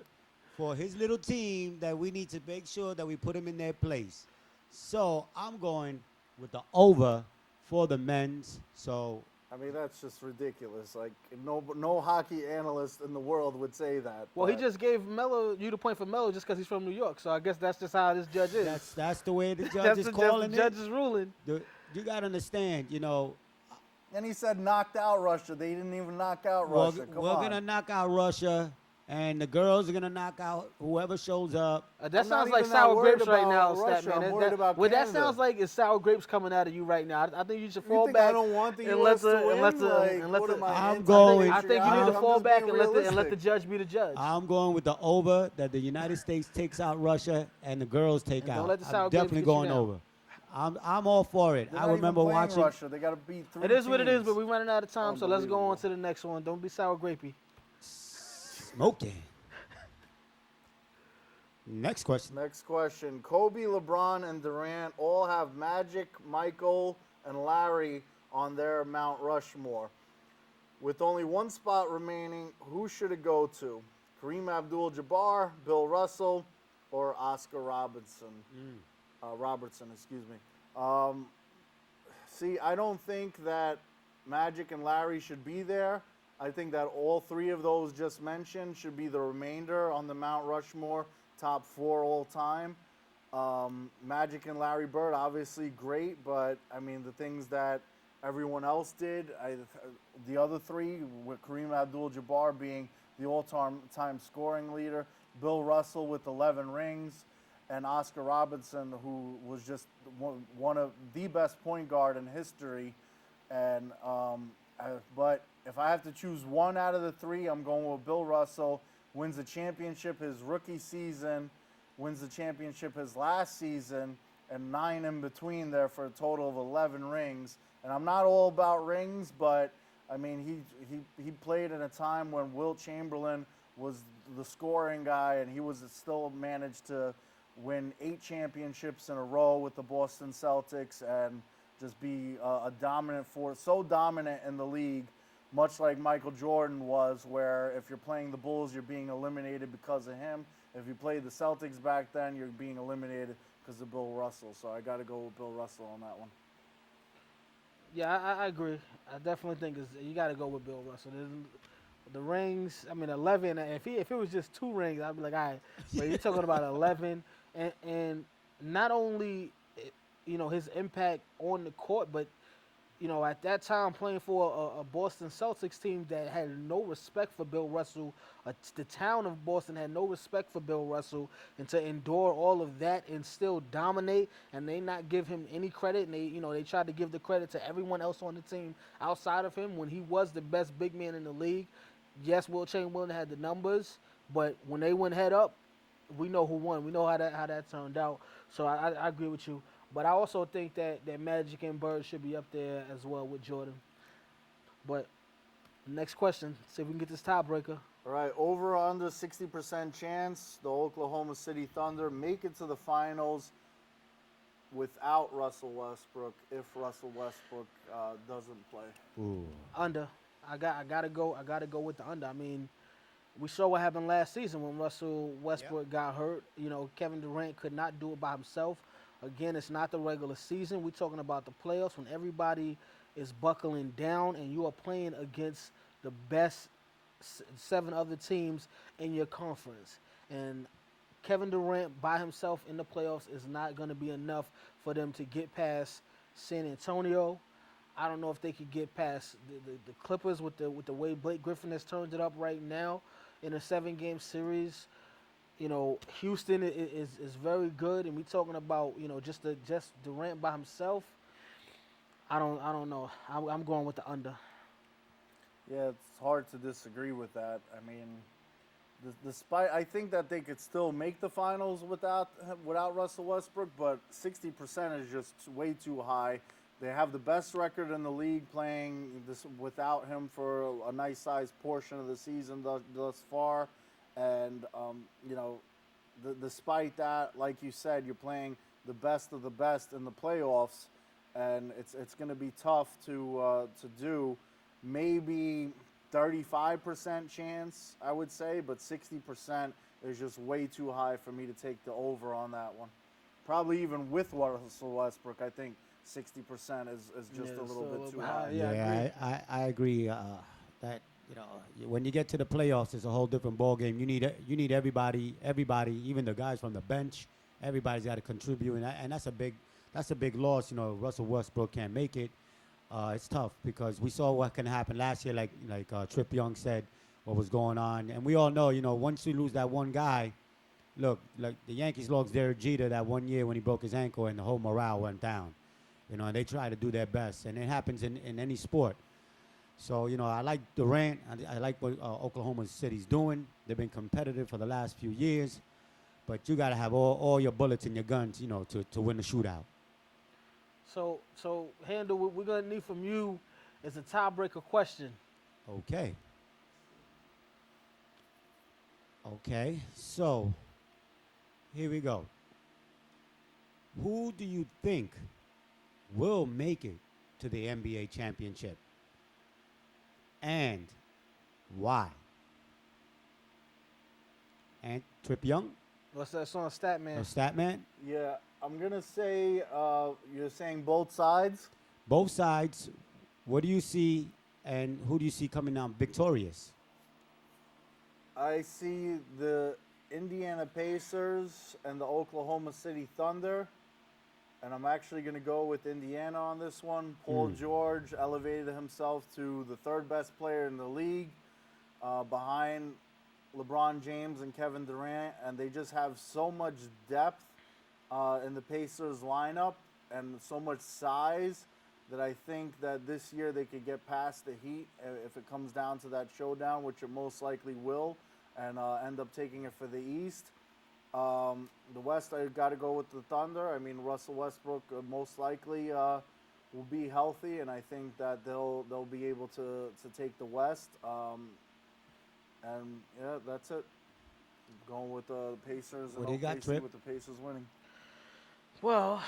for his little team that we need to make sure that we put him in their place. So I'm going with the over for the men's. So I mean, that's just ridiculous. Like, no hockey analyst in the world would say that. Well, he just gave you the point for Melo just because he's from New York. So I guess that's just how this judge is. that's the way the judge is calling the judge is ruling. You got to understand, And he said knocked out Russia. They didn't even knock out Russia. Come we're on. going to knock out Russia, and the girls are going to knock out whoever shows up. That sounds not like even that sour worried grapes right now, about Russia. Statman. I'm worried about what that Canada. sounds like is sour grapes coming out of you right now. I think you should fall think back. I don't want the and U.S. let to win? What am I, I'm anti-patriotic? going- I think you need to I'm fall just back being and let the realistic. judge be the judge. I'm going with the over that the United States takes out Russia and the girls take And don't out. let the sour I'm grapes definitely get you going down. over. I'm all for it. They're I not remember even playing watching. Russia. They got to beat 3 It is what it is, teams. but we're running out of time, so let's go on Unbelievable. to the next one. Don't be sour grapey. Smoking. Next question. Next question. Kobe, LeBron, and Durant all have Magic, Michael, and Larry on their Mount Rushmore. With only one spot remaining, who should it go to? Kareem Abdul-Jabbar, Bill Russell, or Oscar Robertson? Robertson, excuse me. See, I don't think that Magic and Larry should be there. I think that all three of those just mentioned should be the remainder on the Mount Rushmore, top 4 all time. Magic and Larry Bird, obviously great, but I mean, the things that everyone else did, the other three, with Kareem Abdul-Jabbar being the all-time scoring leader, Bill Russell with 11 rings, and Oscar Robertson, who was just one of the best point guard in history. And but if I have to choose one out of the three, I'm going with Bill Russell. Wins the championship his rookie season, wins the championship his last season, and 9 in between there for a total of 11 rings. And I'm not all about rings, but I mean, he played in a time when Wilt Chamberlain was the scoring guy, and he was still managed to win 8 championships in a row with the Boston Celtics and just be a dominant force, so dominant in the league, much like Michael Jordan was, where if you're playing the Bulls, you're being eliminated because of him. If you played the Celtics back then, you're being eliminated because of Bill Russell. So I got to go with Bill Russell on that one. Yeah, I agree. I definitely think you got to go with Bill Russell. The rings, I mean, 11. If it was just 2 rings, I'd be like, all right. But you're talking about 11, and not only, his impact on the court, but at that time playing for a Boston Celtics team that had no respect for Bill Russell, the town of Boston had no respect for Bill Russell, and to endure all of that and still dominate, and they not give him any credit, and they tried to give the credit to everyone else on the team outside of him when he was the best big man in the league. Yes, Wilt Chamberlain had the numbers, but when they went head up, we know who won. We know how that turned out. So I agree with you. But I also think that Magic and Bird should be up there as well with Jordan. But next question, see if we can get this tiebreaker. All right, over or under 60% chance the Oklahoma City Thunder make it to the finals without Russell Westbrook if Russell Westbrook doesn't play. Ooh. Under. I gotta go with the under. I mean, we saw what happened last season when Russell Westbrook got hurt. Kevin Durant could not do it by himself. Again, it's not the regular season. We're talking about the playoffs when everybody is buckling down and you are playing against the best 7 other teams in your conference. And Kevin Durant by himself in the playoffs is not going to be enough for them to get past San Antonio. I don't know if they could get past the Clippers with the way Blake Griffin has turned it up right now in a 7-game series. Houston is very good, and we're talking about just Durant by himself. I don't know. I'm going with the under. Yeah, it's hard to disagree with that. I mean, despite I think that they could still make the finals without Russell Westbrook, but 60% is just way too high. They have the best record in the league playing this without him for a nice sized portion of the season thus far. And, despite that, like you said, you're playing the best of the best in the playoffs, and it's going to be tough to do. Maybe 35% chance, I would say, but 60% is just way too high for me to take the over on that one. Probably even with Russell Westbrook, I think 60% is just a little bit too high. Yeah, I agree that when you get to the playoffs, it's a whole different ball game. You need everybody, even the guys from the bench. Everybody's got to contribute, and that's a big loss. Russell Westbrook can't make it. It's tough because we saw what can happen last year, like Trip Young said, what was going on, and we all know, once you lose that one guy, look, like the Yankees lost Derek Jeter that one year when he broke his ankle, and the whole morale went down. And they try to do their best, and it happens in any sport. So, I like Durant. I like what Oklahoma City's doing. They've been competitive for the last few years. But you got to have all your bullets in your guns, to win the shootout. So Handel, what we're going to need from you is a tiebreaker question. Okay. So, here we go. Who do you think will make it to the NBA championship? And why? And Trip Young? What's that song, Statman? No, Statman? Yeah, I'm going to say you're saying both sides. Both sides. What do you see, and who do you see coming out victorious? I see the Indiana Pacers and the Oklahoma City Thunder. And I'm actually going to go with Indiana on this one. Paul George elevated himself to the 3rd best player in the league behind LeBron James and Kevin Durant. And they just have so much depth in the Pacers lineup and so much size that I think that this year they could get past the Heat if it comes down to that showdown, which it most likely will, and end up taking it for the East. The West, I got to go with the Thunder. I mean, Russell Westbrook most likely will be healthy, and I think that they'll be able to take the West. And yeah, that's it. Going with the Pacers What and do you got, OKC Trip? with the Pacers winning. Well,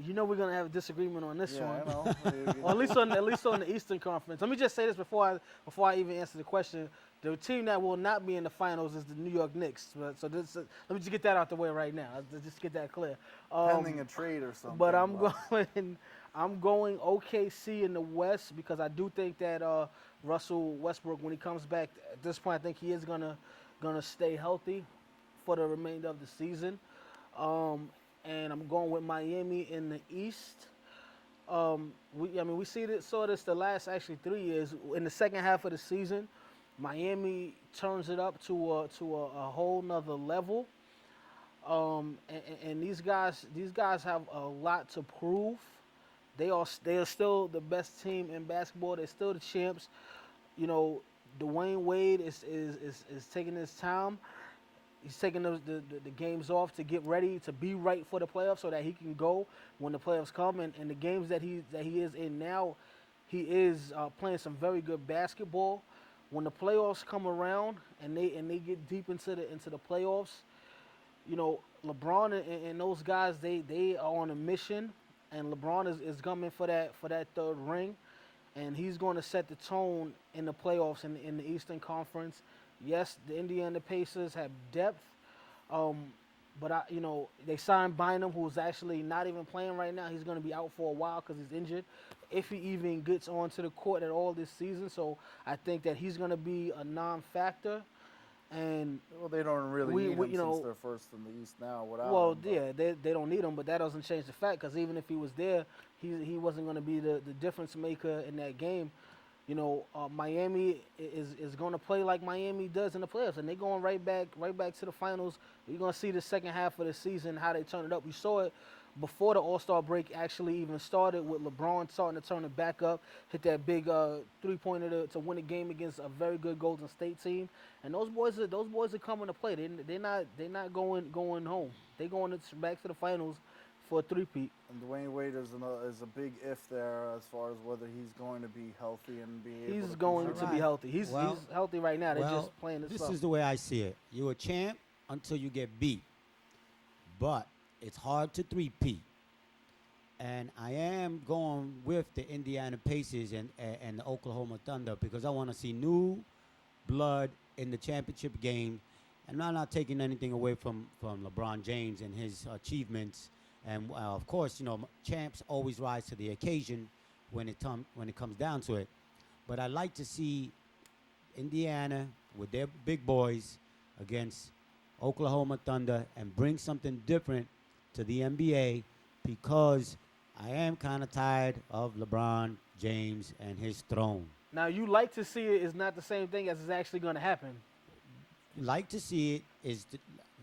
you know we're gonna have a disagreement on this Yeah, one. I know. Well, at least on the Eastern Conference. Let me just say this before I even answer the question. The team that will not be in the finals is the New York Knicks. So this, let me just get that out the way right now. Let's just get that clear. Pending a trade or something. But I'm going OKC in the West because I do think that Russell Westbrook, when he comes back at this point, I think he is gonna stay healthy for the remainder of the season. And I'm going with Miami in the East. We saw this the last actually 3 years. In the second half of the season, Miami turns it up to a whole nother level. And these guys have a lot to prove. They are still the best team in basketball. They're still the champs. You know, Dwayne Wade is taking his time. He's taking the games off to get ready to be right for the playoffs so that he can go when the playoffs come. And the games that he is in now, he is playing some very good basketball. When the playoffs come around and they get deep into the playoffs, you know, LeBron and those guys, they are on a mission, and LeBron is coming for that third ring, and he's going to set the tone in the playoffs in the Eastern Conference. Yes, the Indiana Pacers have depth, but they signed Bynum, who's actually not even playing right now. He's going to be out for a while because he's injured, if he even gets onto the court at all this season. So I think that he's going to be a non-factor. And well, they don't really need him since they're first in the East now. Without him, yeah, they don't need him, but that doesn't change the fact because even if he was there, he wasn't going to be the difference maker in that game. You know, Miami is going to play like Miami does in the playoffs, and they're going right back to the finals. You're going to see the second half of the season how they turn it up. We saw it before the All-Star break actually even started, with LeBron starting to turn it back up, hit that big three-pointer to win a game against a very good Golden State team. And those boys are coming to play. They're not going home. They're going back to the finals for a three-peat. And Dwayne Wade is a big if there as far as whether he's going to be healthy and be able to. He's going to be healthy. He's healthy right now. They're just playing this is the way I see it. You're a champ until you get beat. But it's hard to three-peat. And I am going with the Indiana Pacers and the Oklahoma Thunder because I want to see new blood in the championship game. And I'm not taking anything away from LeBron James and his achievements. And of course, champs always rise to the occasion when it comes down to it. But I like to see Indiana with their big boys against Oklahoma Thunder and bring something different to the NBA because I am kind of tired of LeBron James and his throne. Now, you like to see it is not the same thing as is actually going to happen. Like to see it is.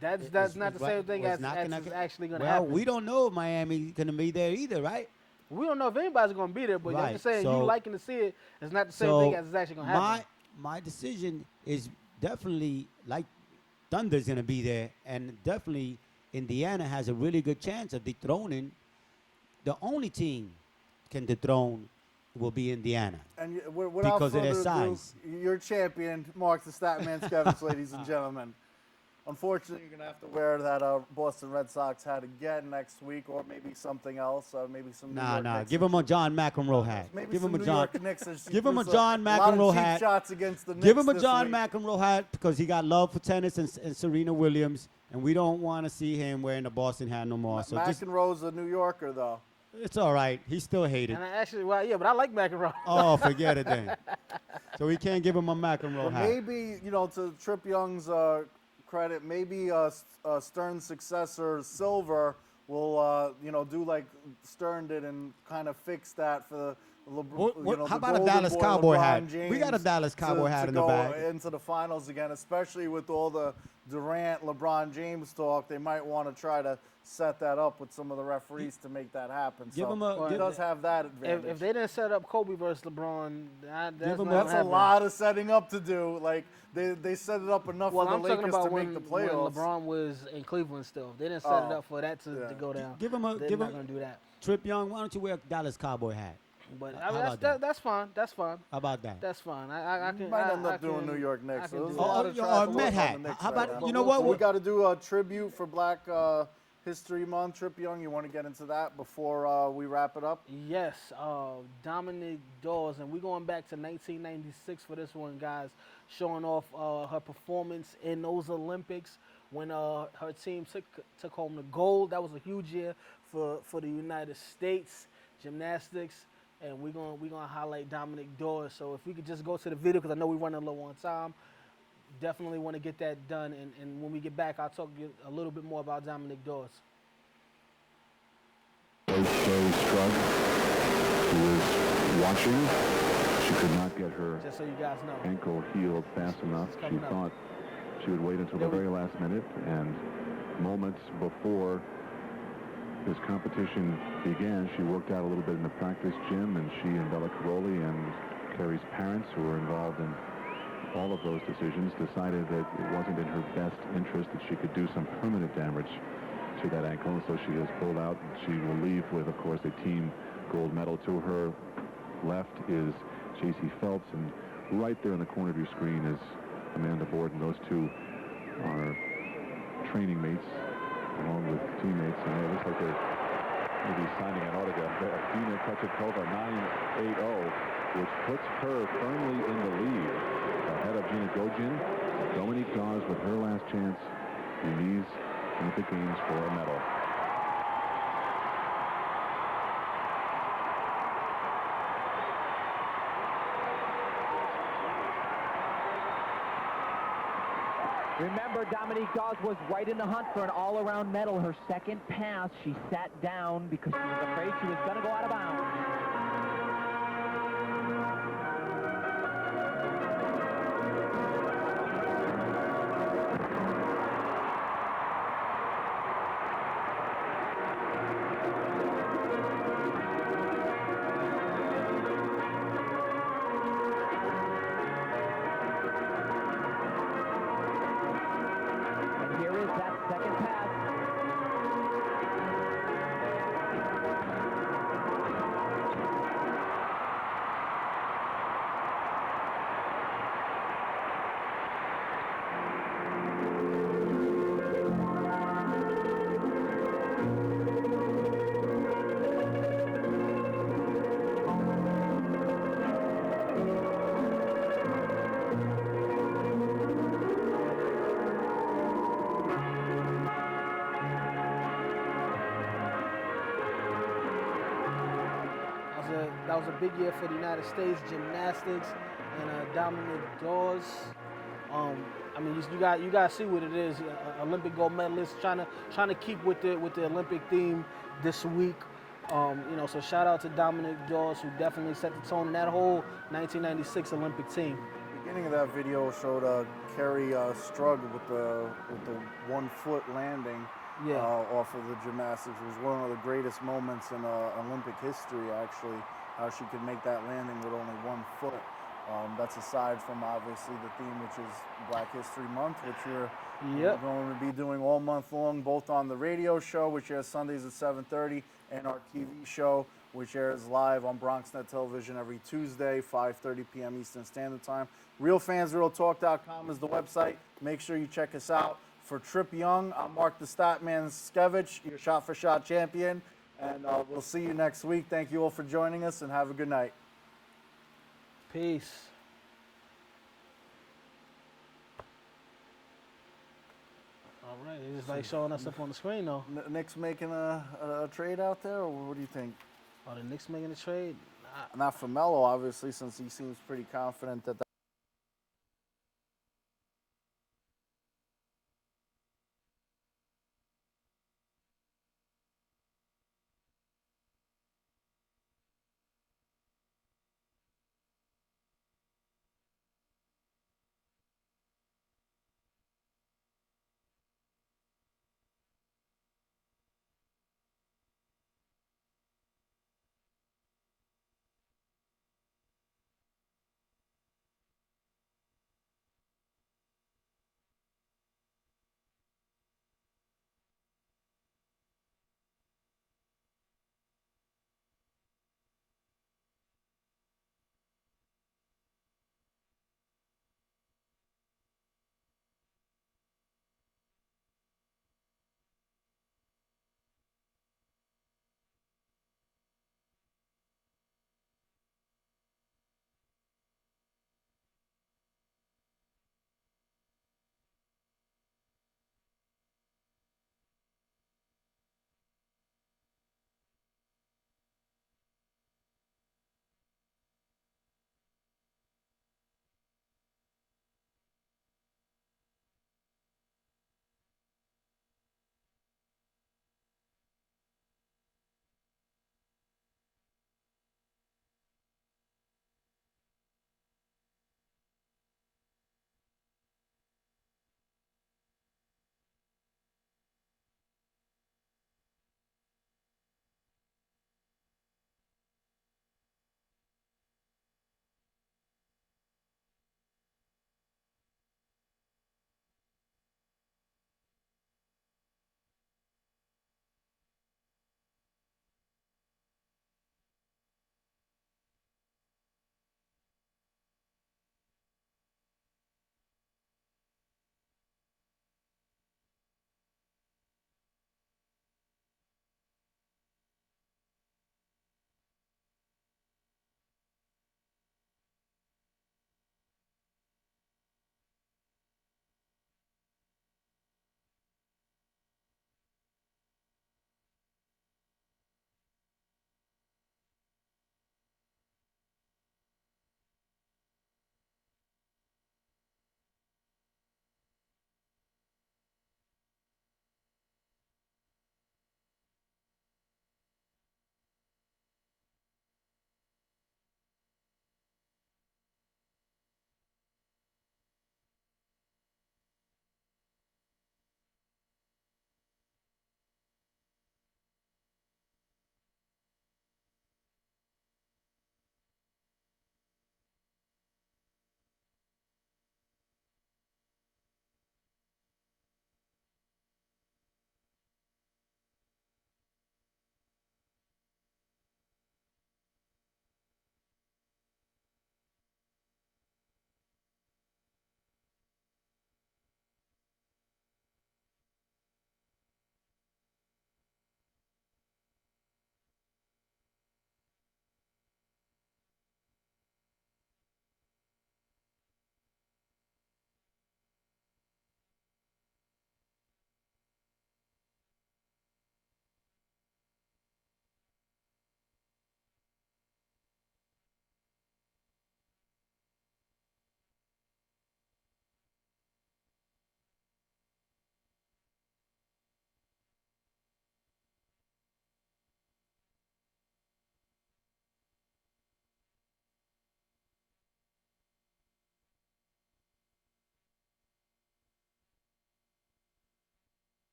That's not the same thing as it's actually going to happen. Well, we don't know if Miami's going to be there either, right? We don't know if anybody's going to be there, but I'm just saying, you liking to see it is not the same thing as it's actually going to happen. My decision is definitely like Thunder's going to be there, and definitely Indiana has a really good chance of dethroning. The only team can dethrone will be Indiana. And without because of their further size. ado, your champion, Mark the Statman Skevich, ladies and gentlemen. Unfortunately, you're going to have to wear that Boston Red Sox hat again next week, or maybe something else, maybe some New York Knicks. Give him a John McEnroe hat. Maybe Give some him a New John. York Knicks. Give him a John McEnroe hat. A lot of hat. cheap shots against the Knicks Give him a this John week. McEnroe hat because he got love for tennis and Serena Williams, and we don't want to see him wearing the Boston hat no more. So McEnroe's a New Yorker, though. It's all right. He's still hated. And but I like McEnroe. Oh, forget it then. So we can't give him a McEnroe hat. Maybe, to Trip Young's credit, maybe Stern's successor, Silver, will, do like Stern did and kind of fix that for How about a golden Dallas boy Cowboy LeBron hat? James We got a Dallas Cowboy hat in the go bag. into the finals again, especially with all the Durant, LeBron James talk. They might want to try to set that up with some of the referees to make that happen. Give so him a- he give- does have that advantage. If they didn't set up Kobe versus LeBron, that's Give him not That's a happening. lot of setting up to do. Like they set it up enough Well, for the I'm talking Lakers about to when, make the when playoffs. LeBron was in Cleveland still. They didn't set it Oh, up for that to yeah. go down. Give him a- They're give not him- going to do that. Trip Young, why don't you wear a Dallas Cowboy hat? But How I mean, about that? that's fine. That's fine. How about that? That's fine. I can. Might I, end I up doing can- New York I Knicks. can So there's do a that. lot of or trash a Met talk on hat. the Knicks How right about now. you know what? So we got to do a tribute for Black History Month. Trip Young, you want to get into that before we wrap it up? Yes, Dominique Dawes, and we're going back to 1996 for this one, guys, showing off her performance in those Olympics when her team took home the gold. That was a huge year for the United States gymnastics, and we're gonna highlight Dominique Dawes. So if we could just go to the video, because I know we're running low on time. Definitely want to get that done, and when we get back, I'll talk to you a little bit more about Dominique Dawes. Very struck. She was watching. She could not get her Just so you guys know. ankle healed fast enough. It's She coming up. thought she would wait until the very last minute, and moments before this competition began, she worked out a little bit in the practice gym, and she and Bella Caroli and Carrie's parents, who were involved in all of those decisions, decided that it wasn't in her best interest that she could do some permanent damage to that ankle, and so she has pulled out. She will leave with, of course, a team gold medal. To her left is J.C. Phelps, and right there in the corner of your screen is Amanda Borden. Those two are training mates along with teammates, and it looks like they're maybe signing an autograph there. Dina Kochetkova 9.80, which puts her firmly in the lead ahead of Gina Gojin. Dominique Dawes with her last chance in these Olympic Games for a medal. Remember, Dominique Dawes was right in the hunt for an all-around medal. Her second pass, she sat down because she was afraid she was going to go out of bounds. And here is that second pass. That was a big year for the United States gymnastics and Dominique Dawes. I mean, you guys see what it is. Olympic gold medalist trying to keep with the Olympic theme this week. So shout out to Dominique Dawes, who definitely set the tone in that whole 1996 Olympic team. The beginning of that video showed Kerry struggle with the 1 foot landing. Yeah. Off of the gymnastics. It was one of the greatest moments in Olympic history, actually, how she could make that landing with only 1 foot. That's aside from, obviously, the theme, which is Black History Month, which we're going to be doing all month long, both on the radio show, which airs Sundays at 7:30, and our TV show, which airs live on BronxNet Television every Tuesday, 5:30 p.m. Eastern Standard Time. RealFansRealTalk.com is the website. Make sure you check us out. For Trip Young, I'm Mark the Statman Skevich, your shot-for-shot champion, and we'll see you next week. Thank you all for joining us, and have a good night. Peace. All right, it's just like showing us up on the screen, though. Knicks making a trade out there, or what do you think? Oh, the Knicks making a trade? Not for Melo, obviously, since he seems pretty confident that